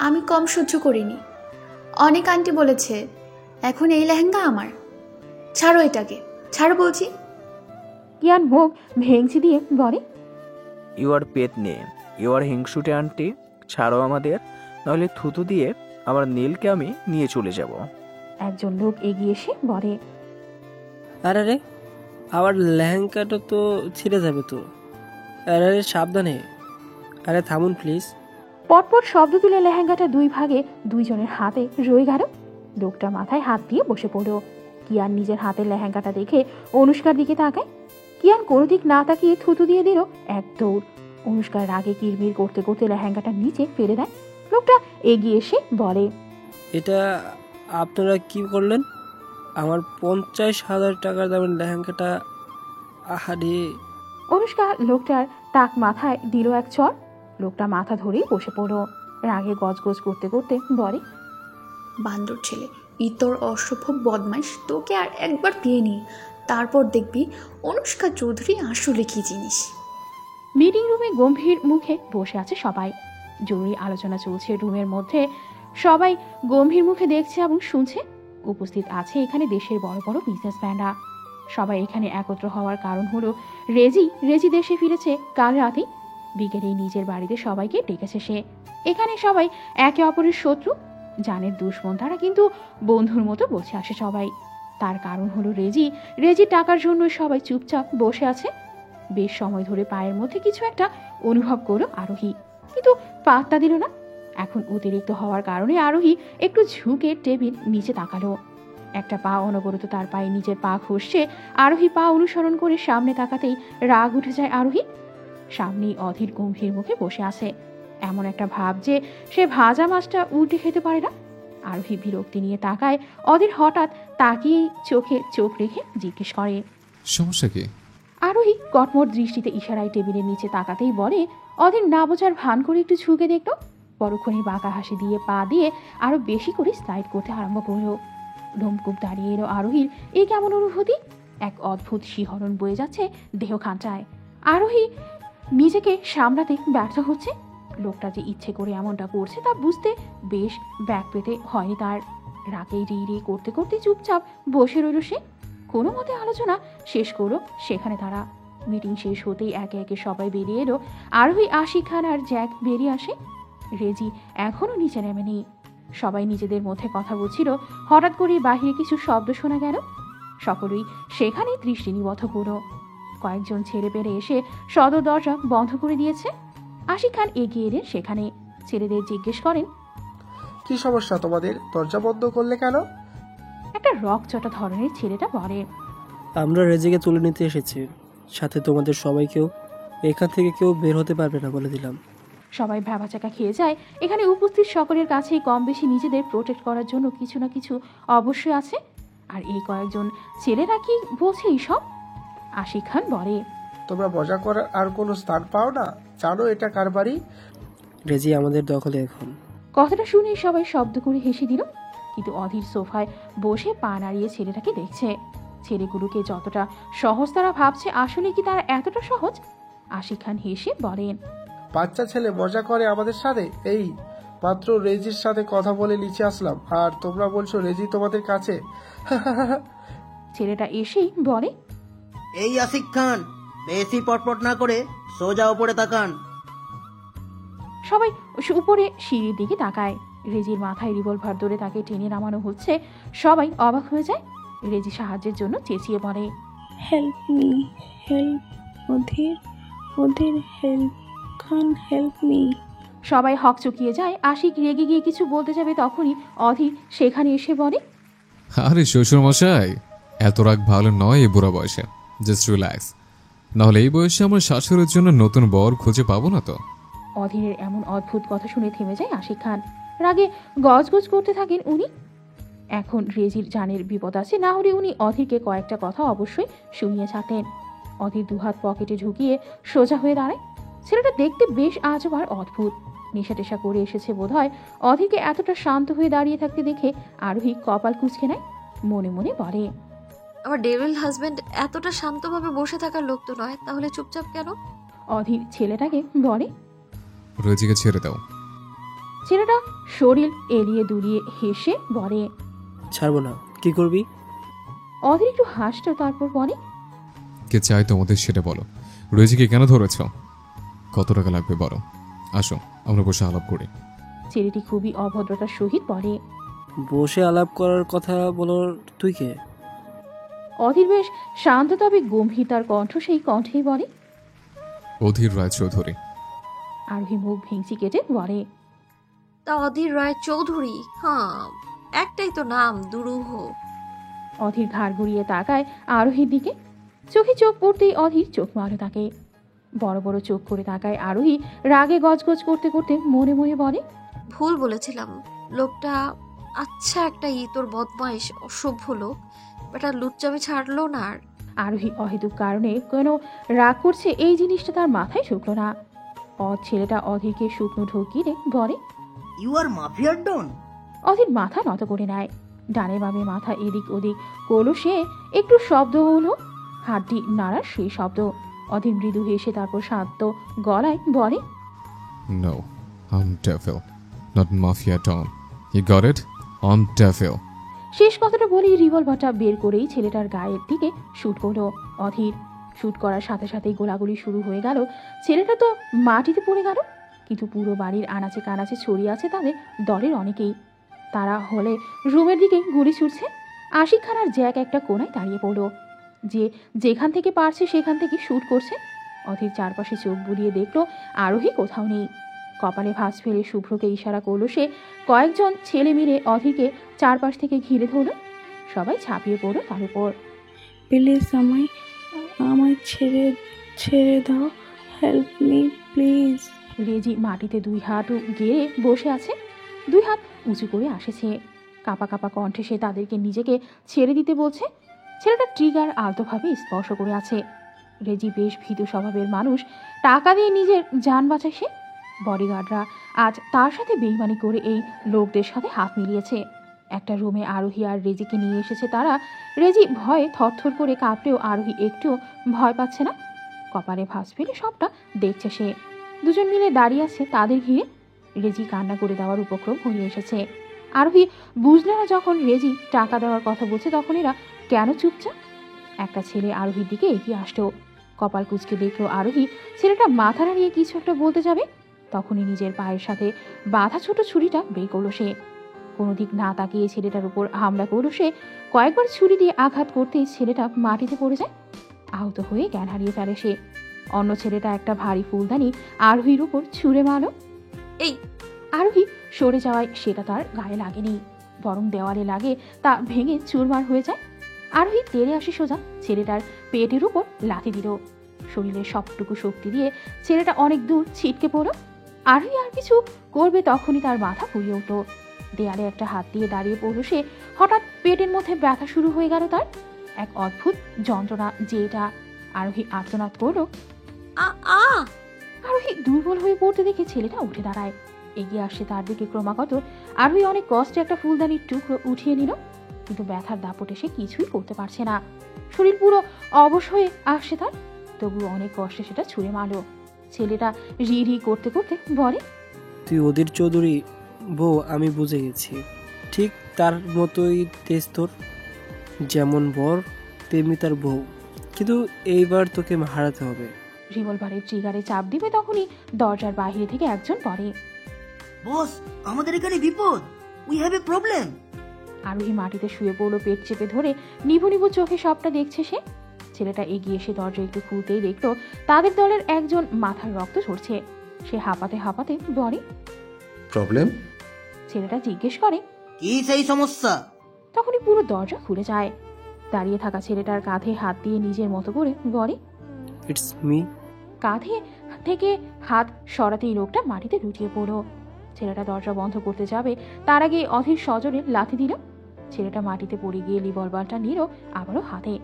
আমি কম সহ্য করিনি। অনেক আন্টি বলেছে, এখন এই লেহেঙ্গা আমার। ছাড়ো এটাকে, ছাড়ো বলছি। কিয়ান মুখ ভেঙচি দিয়ে বলে, ইউ আর পেতনি, ইউ আর হিংসুটে আন্টি, ছাড়ো আমাদের, নাহলে থুতু দিয়ে আমার নীলকে আমি নিয়ে চলে যাব। একজন লোক এগিয়ে এসে বলে, আরে রে, আবার লেহেঙ্গাটা তো ছিঁড়ে যাবে তো। আরে রে, সাবধানে। আরে থামুন প্লিজ। পটপট শব্দ তুলে লেহেঙ্গাটা 2 ভাগে দুইজনের হাতে রয়ে গেল। লোকটা মাথায় হাত দিয়ে বসে পড়ল। কিয়ান নিজের হাতের লেহেঙ্গাটা দেখে অনুষ্কার দিকে তাকায়। কিয়ান কোনো দিক না তাকিয়ে থুতু দিয়ে দিল এক দৌড়। অনুষ্কার রাগে কিরমির করতে করতে লেহেঙ্গাটা নিচে ফেলে দেয়। লোকটা এগিয়ে এসে বলে, এটা আপনারা কি করলেন? আমার 50,000 টাকার দামের লেহেঙ্গাটা। আহারে। অনুষ্কা লোকটার টাক মাথায় দিল এক চড়। লোকটা মাথা ধরেই বসে পড়ল। রাগে গজগজ করতে করতে বলে, বান্দর ছেলে, ইতর অসভ্য বদমাইশ, তোকে আর একবার পেয়ে নি, তারপর দেখবি অনুষ্কা চৌধুরী আসলে কি জিনিস। মিটিং রুমে গম্ভীর মুখে বসে আছে সবাই। জরুরি আলোচনা চলছে রুমের মধ্যে। সবাই গম্ভীর মুখে দেখছে এবং শুনছে। উপস্থিত আছে এখানে দেশের বড় বড় বিজনেসম্যানরা। সবাই এখানে একত্র হওয়ার কারণ হলো রেজি দেশে ফিরেছে কাল রাতে। বিকেলেই নিজের বাড়িতে সবাইকে ডেকেছে সে। এখানে সবাই একে অপরের শত্রু, জানের দুশ্মন তারা, কিন্তু বন্ধুর মতো বসে আসে সবাই। তার কারণ হলো রেজি টাকার জন্য সবাই চুপচাপ বসে আছে। বেশ সময় ধরে পায়ের মধ্যে কিছু একটা অনুভব করলো আরোহী, কিন্তু পাত্তা দিল না। এখন অতিরিক্ত হওয়ার কারণে আরোহী একটু ঝুঁকে টেবিল নিচে তাকালো। একটা পা অনবরত তার পায়ে নিজের পা ঘষছে। আরোহী পা অনুসরণ করে সামনে তাকাতেই রাগ উঠে যায় আরোহী। সামনেই অধীর গম্ভীর মুখে বসে আছে, এমন একটা ভাব যে সে ভাজা মাছটা উল্টে খেতে পারে না। আরোহী বিরক্তি নিয়ে তাকায়। অধীর হঠাৎ তাকিয়ে চোখে চোখ রেখে জিজ্ঞেস করে, সমস্যা কি? আরোহী কটমট দৃষ্টিতে ইশারায় টেবিলের নিচে তাকাতেই বলে। অধীর না বোঝার ভান করে একটু ঝুঁকে দেখলো। পরক্ষণে বাঁকা হাসি দিয়ে পা দিয়ে আরো বেশি করে স্লাইড করতে আরম্ভ করলো। ধমকুপ দাঁড়িয়ে এলো আরোহীর। এই কেমন অনুভূতি! এক অদ্ভুত শিহরণ বয়ে যাচ্ছে দেহ খাঁচায়। আরোহী নিজেকে সামলাতে ব্যর্থ হচ্ছে। লোকটা যে ইচ্ছে করে এমনটা করছে তা বুঝতে বেশ ব্যাক পেতে হয়নি তার। রাগে রি করতে করতে চুপচাপ বসে রইল সে। কোনো মতে আলোচনা শেষ করলো সেখানে তারা। মিটিং শেষ হতেই একে একে সবাই বেরিয়ে এলো। আরোহী, আশিক খান আর জ্যাক বেরিয়ে আসে। রেজি এখনো নিচে নেমেনি। সবাই নিজেদের মধ্যে কথা বলছিল। হঠাৎ করে বাহিরে কিছু শব্দ শোনা গেল। সকলেই সেখানে দৃষ্টি নিবদ্ধ করল। কয়েকজন ছেলে পেরে এসে সদর দরজা বন্ধ করে দিয়েছে। আশিক খান এগিয়ে এলেন সেখানে। ছেলেদের জিজ্ঞেস করেন, কি সমস্যা তোমাদের, দরজা বন্ধ করলে কেন? একটা রকচটা ধরনের ছেলেটা বলে, আমরা রেজিকে তুলে নিতে এসেছি, সাথে তোমাদের সবাইকেও। এখান থেকে কেউ বের হতে পারবে না বলে দিলাম। সবাই ভ্যাবাচাকা খেয়ে যায়। এখানে উপস্থিত সকলের কাছেই কম বেশি নিজেদের প্রোটেক্ট করার জন্য কিছু না কিছু অবশ্যই আছে। আর এই কয়েকজন ছেলেরা কি বলছে এইসব? আশিক খান বলে, তোমরা মজা করার আর কোনো স্থান পাও না? জানো এটা কার বাড়ি? রেজি আমাদের দখলে এখন। কথাটা শুনে সবাই শব্দ করে হেসে দিল। কিন্তু অধীর সোফায় বসে পা নাড়িয়ে ছেলেটাকে দেখছে। ছেলেগুলোকে যতটা সহজ তারা ভাবছে, আসলে কি তারা এতটা সহজ? আশিক খান হেসে বলেন, বাচ্চা ছেলে মজা করে আমাদের সাথে। এই মাত্র রেজির সাথে কথা বলে নিচে আসলাম, আর তোমরা বলছো রেজি তোমাদের কাছে। ছেলেটা এসেই বলে, এই আশিক খান, বেশি পটপট না করে সোজা উপরে তাকান। সবাই উপরে সিঁড়ির দিকে তাকায়। রেজির মাথায় রিভলভার ধরে তাকে টেনে নামানো হচ্ছে। সবাই অবাক হয়ে যায়। রেজি সাহায্যের জন্য চেঁচিয়ে বলে, হেল্প মি, হেল্প, ওদের হেল্প, খান হেল্প মি। সবাই হকচকিয়ে যায়। আশিক রেগে গিয়ে কিছু বলতে যাবে, তখনই অধীর সেখানে এসে বলে, আরে শ্বশুর মশাই, এত রাগ ভালো নয় এই বুড়া বয়সে। জাস্ট রিল্যাক্স, নাহলে এই বয়সে আমার শাশুড়ির জন্য নতুন বর খুঁজে পাবো না তো। অধীরের এমন অদ্ভুত কথা শুনে থেমে যায় আশিক খান। রাগে গজগজ করতে থাকেন উনি। এখন রেজির জানের বিপদ আছে, না হলে উনি অধীরকে কয়েকটা কথা অবশ্যই শুনিয়ে ছাড়তেন। অধীর দুহাত পকেটে ঢুকিয়ে সোজা হয়ে দাঁড়ায়। ছেলেটা দেখতে বেশ আজব আর অদ্ভুত। নেশা টেশা করে এসেছে বোধ হয়। অধীরকে এতটা শান্ত হয়ে দাঁড়িয়ে থাকতে দেখে আরোহী কপাল কুঁচকে নেয়। মনে মনে বলে, আমার ডেভিল হাজবেন্ড এতটা শান্তভাবে বসে থাকার লোক তো নয়, তাহলে চুপচাপ কেন? অধীর ছেলেটাকে বলে, রোজিকে ছেড়ে দাও। ছেলেটা শরীর এলিয়ে দুলিয়ে হেসে বলে, ছাড়বো না। কি করবি? অধীর একটু হাসতো, তারপর বলে, কে চাই তোমাদের সেটা বলো। রোজিকে কেন ধরেছ? কত টাকা লাগবে বলো, আসো আমরা বসে আলাপ করি। ছেলেটি খুবই অভদ্রতার সহিত বলে, বসে আলাপ করার কথা বলো? তুই কে? অধীর বেশ শান্ত তবে গম্ভীর তার কণ্ঠ সেই কণ্ঠেই বলে, অধীর রায় চৌধুরী। আরোহী মুখ ভেঙচি কেটে বলে, তা অধীর রায় চৌধুরী? হ্যাঁ, একটাই তো নাম, দুরূহ। অধীর ঘাড় ঘুরিয়ে তাকায় আরোহীর দিকে। চোখে চোখ পড়তেই অধীর চোখ মারো তাকে। বড় বড় চোখ করে তাকায় আরোহী। রাগে গজগজ করতে করতে মনে মনে বলে, ভুল বলেছিলাম। লোকটা আচ্ছা একটা ইতর বদমাইশ অসভ্য লোক, বেটা লুচ্চামি ছাড়লো না। আর আরোহী অহেতুক কারণে কেন রাগ করছে এই জিনিসটা তার মাথায় ঢুকলো না। ছেলেটা অধীরকে শুকনো ঢুকিয়ে বলে, ইউ আর মাফিয়ার ডন। অধীর মাথা নত করে নেয়। ডানে বামে মাথা এদিক ওদিক করলো সে। একটু শব্দ হলো, হাড্ডি নাড়ার সেই শব্দ। অধীর মৃদু হেসে তারপর শান্ত গলায় বলে, no, I am devil, not mafia don. He got it on devil. শেষ কথাটা বলেই রিভলভারটা বের করেই ছেলেটার গায়ের দিকে শুট করলো অধীর। শুট করার সাথে সাথেই গোলাগুলি শুরু হয়ে গেল। ছেলেটা তো মাটিতে পড়ে গেল, কিন্তু পুরো বাড়ির আনাচে কানাচে ছড়িয়ে আছে তাদের দলের অনেকেই। তারা হলে রুমের দিকে গুলি ছুটছে। আশিক খান আর জ্যাক একটা কোনায় দাঁড়িয়ে পড়লো, যে যেখান থেকে পারছে সেখান থেকে শুট করছে। অধীর চারপাশে চোখ বুলিয়ে দেখলো আরোহী কোথাও নেই। কপালে ভাঁজ ফেলে শুভ্রকে ইশারা করলো সে। কয়েকজন ছেলে মিলে অধীরকে চারপাশ থেকে ঘিরে ধরলো। সবাই ঝাঁপিয়ে পড়লো তার উপর। প্লিজ আমায় ছেড়ে দাও, হেল্প মি প্লিজ। রেজি মাটিতে দুই হাত গেড়ে বসে আছে, দুই হাত উঁচু করে আসেছে। কাঁপা কাঁপা কণ্ঠে সে তাদেরকে নিজেকে ছেড়ে দিতে বলছে। ছেলেটা ট্রিগার আলতোভাবে স্পর্শ করে আছে। রেজি বেশ ভীতু স্বভাবের মানুষ, টাকা দিয়ে নিজের যান বাঁচায় সে। বডিগার্ডরা আজ তার সাথে বেইমানি করে এই লোকদের সাথে হাত মিলিয়েছে। একটা রুমে আরোহী আর রেজিকে নিয়ে এসেছে তারা। রেজি ভয়ে থরথর করে কাঁপলেও আরোহী একটুও ভয় পাচ্ছে না। কপালে ভাঁজ ফেলে সবটা দেখছে সে। দুজন মিলে দাঁড়িয়ে আছে তাদের ঘিরে। রেজি কান্না করে দেওয়ার উপক্রম হয়ে এসেছে। আরোহী বুঝলে না যখন রেজি টাকা দেওয়ার কথা বলছে তখন এরা কেন চুপচাপ। একটা ছেলে আরোহীর দিকে এগিয়ে আসলো। কপাল কুঁচকে দেখলো আরোহী ছেলেটা মাথা নাড়িয়ে কিছু একটা বলতে যাবে, তখনই নিজের পায়ের সাথে বাঁধা ছোট ছুরিটা বের করলো সে। কোনো দিক না তাকিয়ে ছেলেটার উপর হামলা করলো সে। কয়েকবার ছুরি দিয়ে আঘাত করতেই ছেলেটা মাটিতে পড়ে যায়। আহত হয়ে জ্ঞান হারিয়ে ফেলে সে। অন্য ছেলেটা একটা ভারী ফুলদানি আরোহীর উপর ছুঁড়ে মারল। এই আরোহী সরে যাওয়ায় সেটা তার গায়ে লাগেনি, বরং দেওয়ালে লাগে, তা ভেঙে চুরমার হয়ে যায়। আরোহী তেড়ে আসে সোজা ছেলেটার পেটের উপর লাথি দিল। শরীরের সবটুকু শক্তি দিয়ে ছেলেটা অনেক দূর ছিটকে পড়ল। আরোহী আর কিছু করবে তখনই তার মাথা ফুরিয়ে উঠল। দেয়ালে একটা হাত দিয়ে দাঁড়িয়ে পড়ল সে। হঠাৎ পেটের মধ্যে ব্যথা শুরু হয়ে গেল তার, এক অদ্ভুত যন্ত্রণা যেটা। আরোহী আর্তনাদ করলো। আরোহী দুর্বল হয়ে পড়তে দেখে ছেলেটা উঠে দাঁড়ায়, এগিয়ে আসছে তার দিকে ক্রমাগত। আরোহী অনেক কষ্টে একটা ফুলদানির টুকরো উঠিয়ে নিল, কিন্তু ব্যথার দাপটে সে কিছুই করতে পারছে না। শরীর পুরো অবশ হয়ে আসছে তার, তবুও অনেক কষ্টে সেটা ছুঁড়ে মারল। ছেলেটা রি রি করতে করতে বলে, তুই অধীর চৌধুরী বউ, আমি বুঝে গেছি। ঠিক তার মতোই তেজ তোর, যেমন বর তেমনি তার বউ, কিন্তু এইবার তোকে হারাতে হবে। রিভলভারের ট্রিগারে চাপ দিবে তখনই দরজার বাইরে থেকে একজন পড়ে। বস, আমাদের এখানে বিপদ, উই হ্যাভ এ প্রবলেম। আরোহী মাটিতে শুয়ে পড়লো পেট চেপে ধরে, নিভু নিভু চোখে সবটা দেখছে সে। ছেলেটা এগিয়ে এসে দরজা একটু খুলতেই দেখলো তাদের দলের একজন মাথার রক্ত ঝরছে। সে হাঁপাতে হাঁপাতে বলে, প্রবলেম? ছেলেটা জিজ্ঞেস করে, কি সেই সমস্যা? তখনই পুরো দরজা খুলে যায়। দাঁড়িয়ে থাকা ছেলেটার কাঁধে হাত দিয়ে নিজের মতো করে বলে, ইটস মি। কাঁধে থেকে হাত সরাতেই লোকটা মাটিতে লুটিয়ে পড়ল। ছেলেটা দরজা বন্ধ করতে যাবে তার আগে অধীর সজোরে লাথি দিল। ছেলেটা মাটিতে পড়ে গিয়ে রিভলভারটা নিল আবারও হাতে।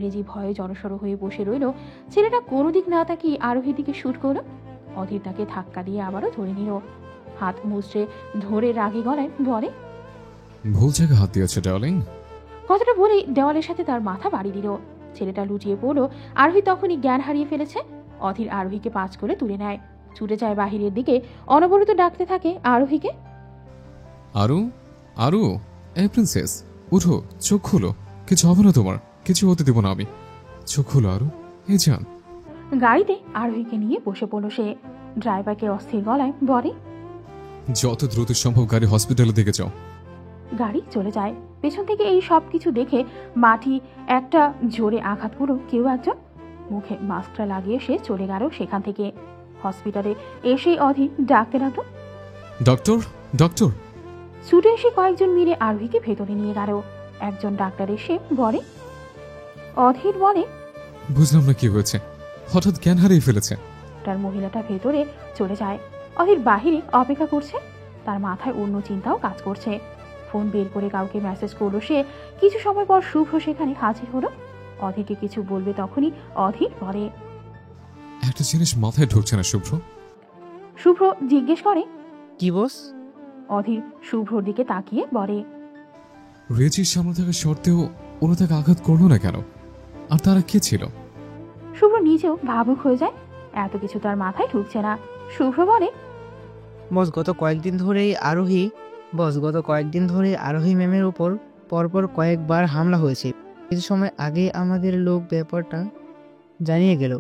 রেজি ভয়ে জড়সড় হয়ে বসে রইল। ছেলেটা কোনো দিক না তাকিয়ে আরোহীর দিকে শুট করল। অধীর তাকে ধাক্কা দিয়ে আবারও ধরে নিল। হাত মুচড়ে ধরে রাগী গলায় বলে, ভুল জায়গায় হাত দিয়েছে ডার্লিং। কথাটা বলেই দেওয়ালের সাথে তার মাথা বাড়ি দিল। ছেলেটা লুটিয়ে পড়ল। আরোহী তখনই জ্ঞান হারিয়ে ফেলেছে। অধীর আরোহীকে পাঁচ করে তুলে নেয়, ছুটে যায় বাহিরের দিকে, অনবরত ডাকতে থাকে আরোহীকে, আরু আরু, এই প্রিন্সেস উঠো, চোখ খুলো, কিছু হবে না তোমার, কিছু হতে দেব না আমি, চোখ খুলো আরু, এই যান। গাড়িতে আরোহীকে নিয়ে বসে পড়ল সে। ড্রাইভারকে অস্থির গলায় বলে, যত দ্রুত সম্ভব গাড়ি হসপিটালে দিকে যাও। গাড়ি চলে যায়। পেছন থেকে এই সব কিছু দেখে মাটি একটা জোরে আঘাত করল কেউ একজন। মুখে মাস্কটা লাগিয়ে সে চলে গেল সেখান থেকে। হসপিটালে এসেই অধীর ডাকতে লাগলো, ডক্টর ডক্টর। ছুটে এসে কয়েকজন মিলে আরোহীকে ভেতরে নিয়ে গেল। একজন ডাক্তার এসে বলে, অধীর বলে, বুঝলাম না কি হয়েছে, হঠাৎ জ্ঞান হারিয়ে ফেলেছে। তার মহিলাটা ভেতরে চলে যায়। অধীর বাহিরে অপেক্ষা করছে, তার মাথায় অন্য চিন্তাও কাজ করছে। ফোন বের করে কাউকে মেসেজ করলো সে। কিছু সময় পর শুভ্র সেখানে হাজির হলো। অধীরকে কিছু বলবে তখনই অধীর বলে, একটা জিনিস মাথায় ঢুকছে না শুভ্র। শুভ্র জিজ্ঞেস করে, কি বস? অধীর শুভ্রর দিকে তাকিয়ে বলে, রেজির সামনে থাকা সত্ত্বেও ওরা তাকে আঘাত করলো না কেন, আর তারা কে ছিল? শুভ্র নিজেও ভাবুক হয়ে যায়, এত কিছু তার মাথায় ঢুকছে না। শুভ্র বলে, বস, গত কয়েকদিন ধরেই আরোহী বস, গত কয়েকদিন ধরে আরোহী ম্যামের উপর পরপর কয়েকবার হামলা হয়েছে। কিছু সময় আগে আমাদের লোক ব্যাপারটা জানিয়ে গেল।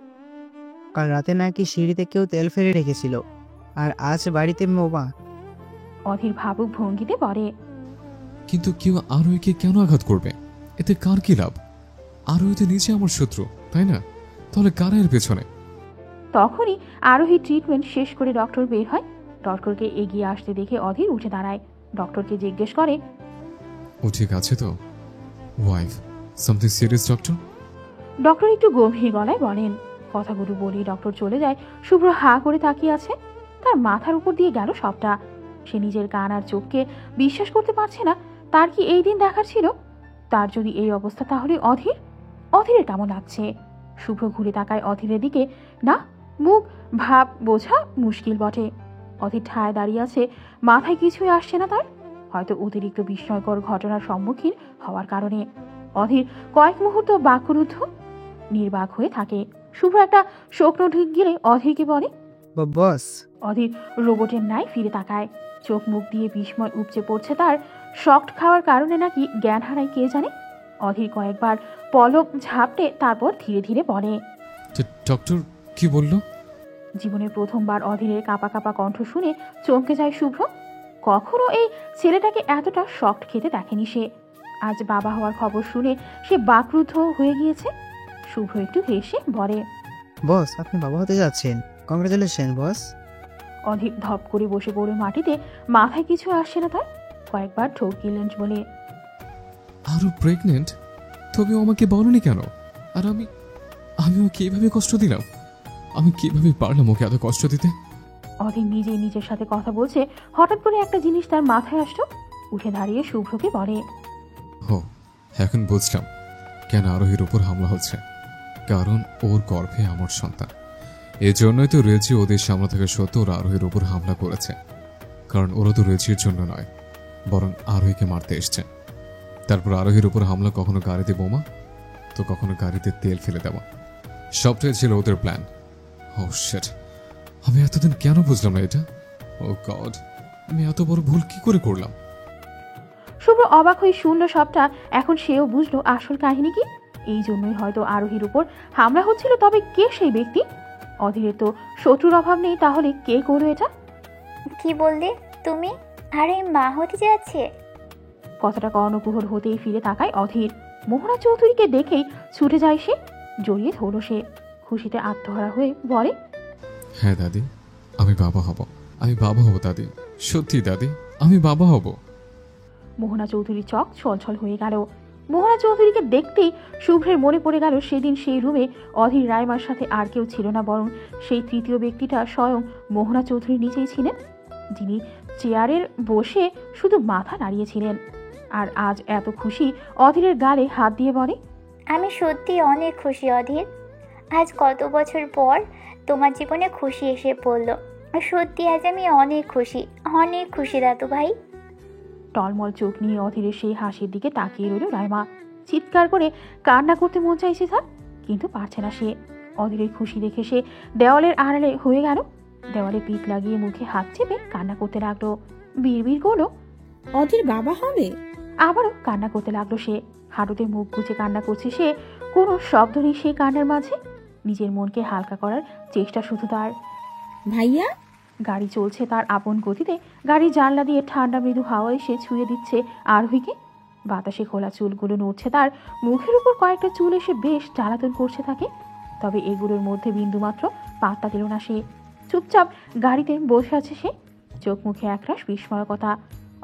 কাল রাতে নাকি সিঁড়িতে কেউ তেল ফেলে রেখেছিল, আর আজ বাড়িতে বোমা। অধীর ভাবুক ভঙ্গিতে বলে, কিন্তু কেউ আরোহীকে কেন আঘাত করবে? এতে কার কি লাভ? আরোহী তো নিজে আমার শত্রু, তাই না? তাহলে কারা এর পেছনে? তখনই আরোহী ট্রিটমেন্ট শেষ করে ডক্টর বের হয়। ডক্টরকে এগিয়ে আসতে দেখে অধীর উঠে দাঁড়ায়। ডক্টরকে জিজ্ঞেস করে, ও ঠিক আছে তো? Wife, something serious doctor? Doctor একটু গম্ভীর গলায় বলেন। কথাগুলো বলেই ডক্টর চলে যায়। শুভ্র হা করে তাকিয়ে আছে। তার মাথার উপর দিয়ে গেল সবটা। সে নিজের কান আর চোখকে বিশ্বাস করতে পারছে না। তার কি এই দিন দেখার ছিল? তার যদি এই অবস্থা, তাহলে অধীরের কেমন লাগছে? শুভ্র ঘুরে তাকায় অধীরের দিকে। না, মুখ ভাব বোঝা মুশকিল বটে। অধীর ঠায় দাঁড়িয়ে আছে, মাথায় কিছুই আসছে না তার। হয়তো অতিরিক্ত বিস্ময়কর ঘটনার সম্মুখীন হওয়ার কারণে। অধীর কয়েক মুহূর্ত বাক্যরুদ্ধ নির্বাক হয়ে থাকে। শুভ্র একটা শুকনো ঢুক গেলে অধীরকে বলে, বস। অধীর রোবটের ন্যায় ফিরে তাকায়। চোখ মুখ দিয়ে বিস্ময় উপচে পড়ছে তার। শক্ট খাওয়ার কারণে নাকি জ্ঞান হারায় কে জানে। অধীর কয়েকবার পলক ঝাপটে তারপর ধীরে ধীরে বলে, ডক্টর কি বলল? জীবনের প্রথমবার অধীরের কাঁপা কাঁপা কণ্ঠ শুনে চমকে যায় শুভ্র। কখনো এই ছেলেটাকে এতটা শক্ট খেতে দেখেনি সে। আজ বাবা হওয়ার খবর শুনে সে বাকরুদ্ধ হয়ে গিয়েছে। শুভ্র একটু হেসে বলে, বস, আপনি বাবা হতে যাচ্ছেন। কংগ্রেচুলেশন বস। অধীর ধপ করে বসে পড়ে মাটিতে। মাথায় কিছু আসছে না তার। কয়েকবার ঠোক গিলেন বলে, আরো প্রেগনেন্ট? তবে আমাকে বলনি কেন? আর আমি ওকে এভাবে কষ্ট দিলাম? আমি কিভাবে পারলাম ওকে এত কষ্ট দিতে? অধীর নিজের সাথে কথা বলছে। হঠাৎ করে একটা জিনিস তার মাথায় আসলো। উঠে দাঁড়িয়ে শুভ্রকে বলে, এখন বুঝলাম কেন আরোহীর উপর হামলা হচ্ছে। কারণ ওর গর্ভে আমার সন্তান। এজন্যই তো রেজি ওদের সামনে থেকে সত্য ওর আরোহীর উপর হামলা করেছে। কারণ ওরা তো রেজির জন্য নয়, বরং আরোহীকে মারতে এসছে। তারপর আরোহীর উপর হামলা, কখনো গাড়িতে বোমা, তো কখনো গাড়িতে তেল ফেলে দেওয়া। সবটাই ছিল ওদের প্ল্যান। ও শিট, আমি এতদিন কেন বুঝলাম না এটা? ও গড, আমি এত বড় ভুল কি করে করলাম? শুভ্র অবাক হয়ে শুনল সবটা। এখন সেও বুঝলো আসল কাহিনী কি। এই জন্যই হয়তো আরোহীর উপর হামলা হচ্ছিল। তবে কে সেই ব্যক্তি? অধীরের তো শত্রুর অভাব নেই, তাহলে কে করলো এটা? কি বললে তুমি? আরে মা হতে যাচ্ছে? কথাটা কর্ণকুহর হতেই ফিরে তাকায় অধীর। মোহনা চৌধুরীকে দেখেই ছুটে যায় সে। জড়িয়ে ধরল সে। খুশিতে আত্মহারা হয়ে বলে, হ্যাঁ দাদি, আমি বাবা হব। আমি বাবা হব দাদি, সত্যি দাদি, আমি বাবা হব। মোহনা চৌধুরীর চোখ ছলছল হয়ে গেল। মোহনা চৌধুরীকে দেখতেই শুভ্রের মনে পড়ে গেল সেদিন সেই রুমে অধীর রাইমার সাথে আর কেউ ছিল না, বরং সেই তৃতীয় ব্যক্তিটা স্বয়ং মোহনা চৌধুরী নিজেই ছিলেন, যিনি চেয়ারের বসে শুধু মাথা নাড়িয়েছিলেন। আর আজ এত খুশি অধীরের গালে হাত দিয়ে বলে, আমি সত্যি অনেক খুশি অধীর। আজ কত বছর পর তোমার জীবনে খুশি এসে পড়লো। সত্যি আজ আমি অনেক খুশি দাদু ভাই। টলমল চোখ নিয়ে অধীরের সেই হাসির দিকে তাকিয়ে রইল রাইমা। চিৎকার করে কান্না করতে মন চাইছে তার, কিন্তু পারছে না সে। অধীরের খুশি দেখে সে দেওয়ালের আড়ালে হয়ে গেল। দেওয়ালে পিঠ লাগিয়ে মুখে হাত চেপে কান্না করতে লাগলো। বিড়বিড় করলো, অধীর বাবা হবে। আবারও কান্না করতে লাগলো সে। হাঁটুতে মুখ গুজে কান্না করছে সে। কোনো শব্দ নেই সেই কান্নার মাঝে। নিজের মনকে হালকা করার চেষ্টা শুধু তার। ভাইয়া, গাড়ি চলছে তার আপন গতিতে। গাড়ির জানলা দিয়ে ঠান্ডা মৃদু হাওয়া এসে ছুঁয়ে দিচ্ছে আরোহীকে। বাতাসে খোলা চুলগুলো নড়ছে তার। মুখের উপর কয়েকটা চুল এসে বেশ জ্বালাতন করছে তাকে। তবে এগুলোর মধ্যে বিন্দুমাত্র পাত্তা দিল না সে। চুপচাপ গাড়িতে বসে আছে সে। চোখ মুখে একরাশ বিস্ময়কতা।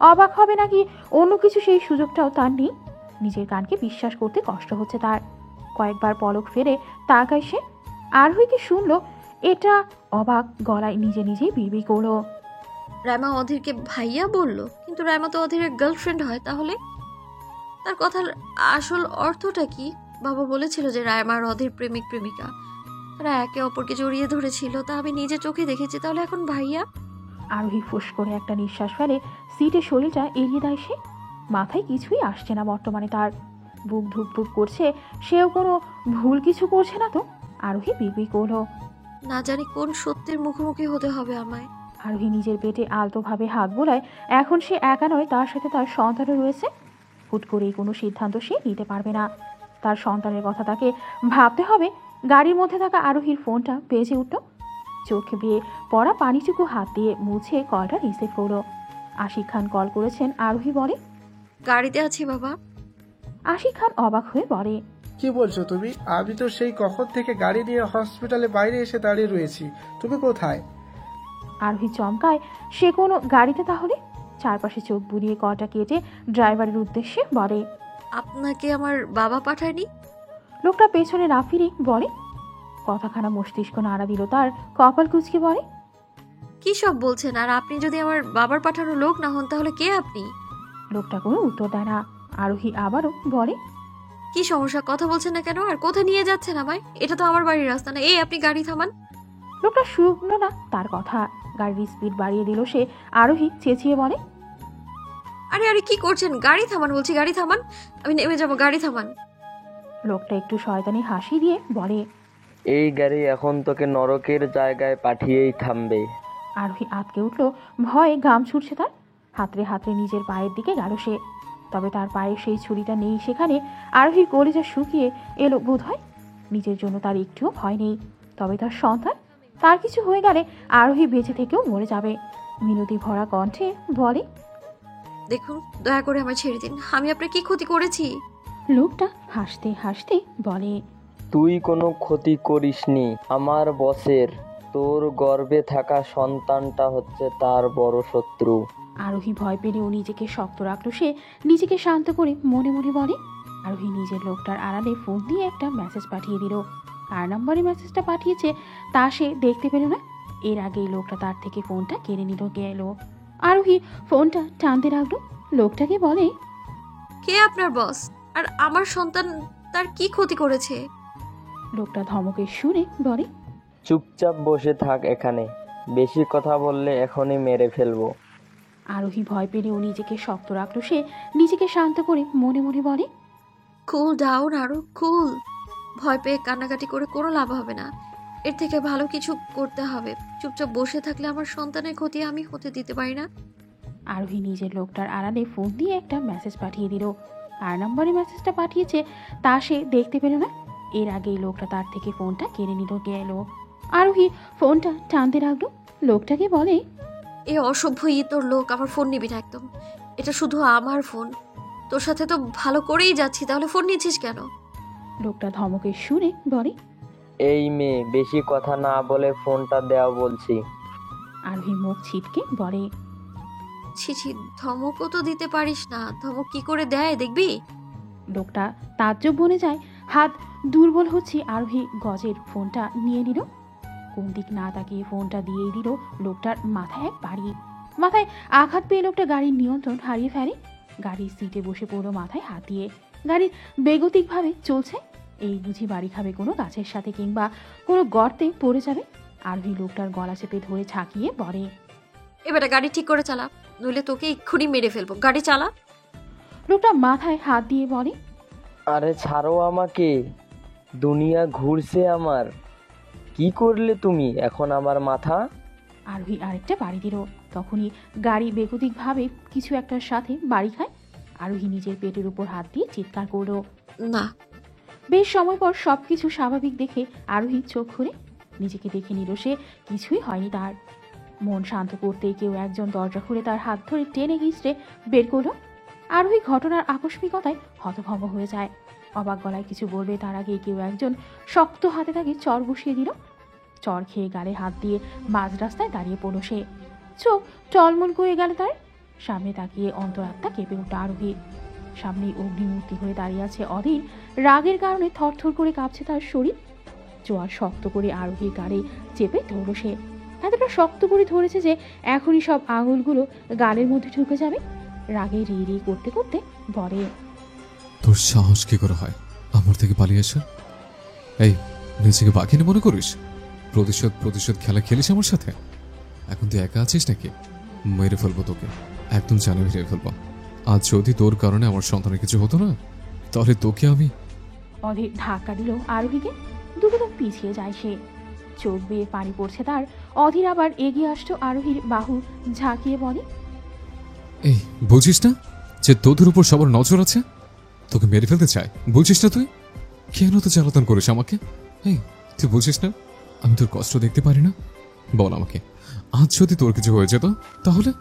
অবাক হবে নাকি অন্য কিছু, সেই সুযোগটাও তার নেই। নিজের কানকে বিশ্বাস করতে কষ্ট হচ্ছে তার। কয়েকবার পলক ফেরে তাকায় সে। আরোহীকে শুনলো এটা। অবাক গলায় নিজেই বিড়বিড় করলো, রাইমা অধীরকে ভাইয়া বলল, কিন্তু রাইমা তো অধীরের গার্লফ্রেন্ড হয়। তাহলে তার কথার আসল অর্থটা কি? বাবা বলেছিল যে রাইমা আর অধীর প্রেমিক প্রেমিকা, তারা একে অপরকে জড়িয়ে ধরেছিল, তা আমি নিজে চোখে দেখেছি। তাহলে এখন ভাইয়া? আরোহী ফুস করে একটা নিঃশ্বাস ফেলে। সিটে শরীরটা এড়িয়ে দেয় সে। মাথায় কিছুই আসছে না বর্তমানে তার। বুক ধুকধুক করছে। সেও কোনো ভুল কিছু করছে না তো? আরোহী বিড়বিড় করলো, না জানি কোন সত্যের মুখোমুখি হতে হবে আমায়। আরোহী নিজের পেটে আলতোভাবে হাত বোলায় এখন সে একা নয়, তার সাথে তার সন্তানও রয়েছে। হুট করেই কোনো সিদ্ধান্ত সে নিতে পারবে না। তার সন্তানের কথা তাকে ভাবতে হবে। গাড়ির মধ্যে থাকা আরোহীর ফোনটা বেজে উঠল। চোখে বেয়ে পড়া পানিটুকু হাত দিয়ে মুছে কলটা রিসিভ করলো। আশিক খান কল করেছেন। আরোহী বলে, গাড়িতে আছি বাবা। আশিক খান অবাক হয়ে বলে, কি বলছো তুমি? আমি তো সেই কখন থেকে গাড়ি নিয়ে হসপিটালে বাইরে এসে দাঁড়িয়ে রয়েছি, তুমি কোথায়? আরোহী চমকায়, সে কোনো গাড়িতে তাহলে? চারপাশে চোখ বুলিয়ে কলটা কেটে ড্রাইভারের উদ্দেশ্যে বলে, আপনাকে আমার বাবা পাঠায়নি? লোকটা পেছনে না ফিরে বলে, কথাখানা মস্তিষ্ক নাড়া দিল তার। কপাল কুঁচকে বলে, কি সব বলছেন? আর আপনি যদি আমার বাবার পাঠানো লোক না হন তাহলে কে আপনি? লোকটা কোনো উত্তর দেয় না। আরোহী আবারও বলে, কি সমস্যা? কথা বলছেন না কেন? আর কোথায় নিয়ে যাচ্ছেন আমায়? এটা তো আমার বাড়ির রাস্তা না। এই আপনি গাড়ি থামান। লোকটা শুনলো না তার কথা। গাড়ির স্পিড বাড়িয়ে দিল সে। আরোহী চেঁচিয়ে বলে, আরে আরে কি করছেন? গাড়ি থামান বলছি, গাড়ি থামান। আমি নেমে যাবো, গাড়ি থামান। লোকটা একটু শয়তানি হাসি দিয়ে বলে, এই গাড়ি এখন তোকে নরকের জায়গায় পাঠিয়েই থামবে। আরোহী আটকে উঠল। ভয়ে ঘাম ছুটছে তার। হাতড়ে হাতড়ে নিজের পায়ের দিকে গেল সে। তবে তার পায়ে সেই ছুরিটা নেই সেখানে। আরোহীর কলিজা শুকিয়ে এলো বোধ হয়। নিজের জন্য তার একটুও ভয় নেই, তবে তার সন্তান, তার কিছু হয়ে গেলে আরোহী বেঁচে থেকেও মরে যাবে। মিনতি ভরা কণ্ঠে বলে, দেখুন, দয়া করে আমায় ছেড়ে দিন। আমি আপনার কি ক্ষতি করেছি? লোকটা হাসতে হাসতে বলে, তুই কোনো ক্ষতি করিসনি আমার বসের। তোর গর্ভে থাকা সন্তানটা হচ্ছে তার বড় শত্রু। আরোহী ভয় পেলেও নিজেকে শক্ত রাখলো সে। নিজেকে শান্ত করে মনে মনে বলে। আরোহী নিজের লোকটার আড়ালে ফোন দিয়ে একটা মেসেজ পাঠিয়ে দিল। কার নাম্বারে মেসেজটা পাঠিয়েছে তা সে দেখতে পেল না। এর আগেই লোকটা তার থেকে ফোনটা কেড়ে নিল গেল। আরোহী ফোনটা টানতে রাখলো। লোকটাকে বলে, কে আপনার বস? আর আমার সন্তান তার কি ক্ষতি করেছে? লোকটা ধমকে শুনে বলে, চুপচাপ বসে থাক এখানে, বেশি কথা বললে এখনই মেরে ফেলবো। আরোহী ভয় পেলেও নিজেকে শক্ত রাখলো সে। নিজেকে শান্ত করে মনে মনে বলে, কুল ডাউন, আরো কুল। ভয় পেয়ে কান্নাকাটি করে কোনো লাভ হবে না। এর থেকে ভালো কিছু করতে হবে। চুপচাপ বসে থাকলে আমার সন্তানের ক্ষতি আমি হতে দিতে পারি না। আরোহী নিজের লোকটার আড়ালে ফোন দিয়ে একটা মেসেজ পাঠিয়ে দিল। কার নাম্বারে মেসেজটা পাঠিয়েছে তা সে দেখতে পেল না। এর আগেই লোকটা তার থেকে ফোনটা কেড়ে নিল গেল। আরোহী ফোনটা টানতে রাখলো। লোকটাকে বলে, এ অসভ্য তোর লোক, আমার ফোন নিবি না একদম। এটা শুধু আমার ফোন। তোর সাথে তো ভালো করেই যাচ্ছি, তাহলে ফোন নিচ্ছিস কেন? লোকটা ধমকে শুনে বলে, এই মেয়ে, বেশি কথা না বলে ফোনটা দেওয়া বলছি। আরোহী মুখ ছিটকে বলে, ছি, ধমকও তো দিতে পারিস না। ধমক কি করে দেয় দেখবি? লোকটা তাজ্জব বনে যায়। হাত দুর্বল হচ্ছে। আরোহী গজের ফোনটা নিয়ে নিল। কোন দিক না তাকিয়ে ফোনটা দিয়েই দিল লোকটার মাথায় এক বাড়ি। মাথায় আঘাত পেয়ে লোকটা গাড়ির নিয়ন্ত্রণ হারিয়ে ফেলে। গাড়ির সিটে বসে পড়লো মাথায় হাত দিয়ে। গাড়ির বেগতিকভাবে চলছে। এই বুঝি বাড়ি খাবে কোনো গাছের সাথে কিংবা কোনো গর্তে পড়ে যাবে। আরোহী লোকটার গলা চেপে ধরে ছাকিয়ে বলে, এবারে গাড়ি ঠিক করে চালা, নইলে তোকে এক্ষুনি মেরে ফেলবো। গাড়ি চালা। লোকটা মাথায় হাত দিয়ে বলে, আরে ছাড়ো আমাকে, দুনিয়া ঘুরছে আমার। কি করলে তুমি এখন আমার মাথা? আরোহী আরেকটা বাড়ি দিল। তখনই গাড়ি বেগতিকভাবে কিছু একটার সাথে বাড়ি খায়। আরোহী নিজের পেটের উপর হাত দিয়ে চিৎকার করলো। না। বেশ সময় পর সবকিছু স্বাভাবিক দেখে আরোহী চোখ খুলে নিজেকে দেখে নিল সে কিছুই হয়নি তার। মন শান্ত করতে কেউ একজন দরজা খুলে তার হাত ধরে টেনে হিঁচড়ে বের করলো। আরোহী ঘটনার আকস্মিকতায় হতভম্ব হয়ে যায়। অবাক গলায় কিছু বলবে তার আগে কেউ একজন শক্ত হাতে তাকে চর বসিয়ে দিল। চর খেয়ে গালে হাত দিয়ে মাঝ রাস্তায় দাঁড়িয়ে পড়ল সে। চোখ টলমল করে গেল তার। সামনে তাকিয়ে অন্তরাত্মা কেঁপে উঠল আরোহীর। সামনেই অগ্নিমূর্তি হয়ে দাঁড়িয়ে আছে অধীর। রাগের কারণে থরথর করে কাঁপছে তার শরীর। জোয়ার শক্ত করে আরোহীর গালে চেপে ধরল সে। এতটা শক্ত করে ধরেছে যে এখনই সব আঙুলগুলো গালের মধ্যে ঢুকে যাবে। রাগে রি রি করতে করতে বলে, তোর সাহস কি করে হয় আমার থেকে পালিয়ে আসা? এই, নিজেকে বাঘিনী মনে করিস? প্রতিশোধ খেলা খেলিস আমার সাথে? এখন তুই একা আছিস নাকি? মেরে ফেলবো তোকে, একদম জানে মেরে ফেলবো। আজ যদি তোর কারণে আমার সন্তানের কিছু হতো না, তাহলে তোকে আমি। অধীর ধাক্কা দিল আরোহীকে। দুকদম পিছিয়ে যায় সে। চোখ বেয়ে পানি পড়ছে তার। অধীর আবার এগিয়ে আসতো আরোহীর বাহু ঝাঁকিয়ে বলে, এই বুঝিস না যে তোদের উপর সবার নজর আছে? তোকে মেরে ফেলতে চায়, বুঝিস না তুই? কেন তো জ্বালাতন করিস আমাকে? এই তুই বুঝিস না আমি তোর কষ্ট দেখতে পারি না? বল আমাকে, আজ যদি তোর কিছু হয়ে যেত তাহলে?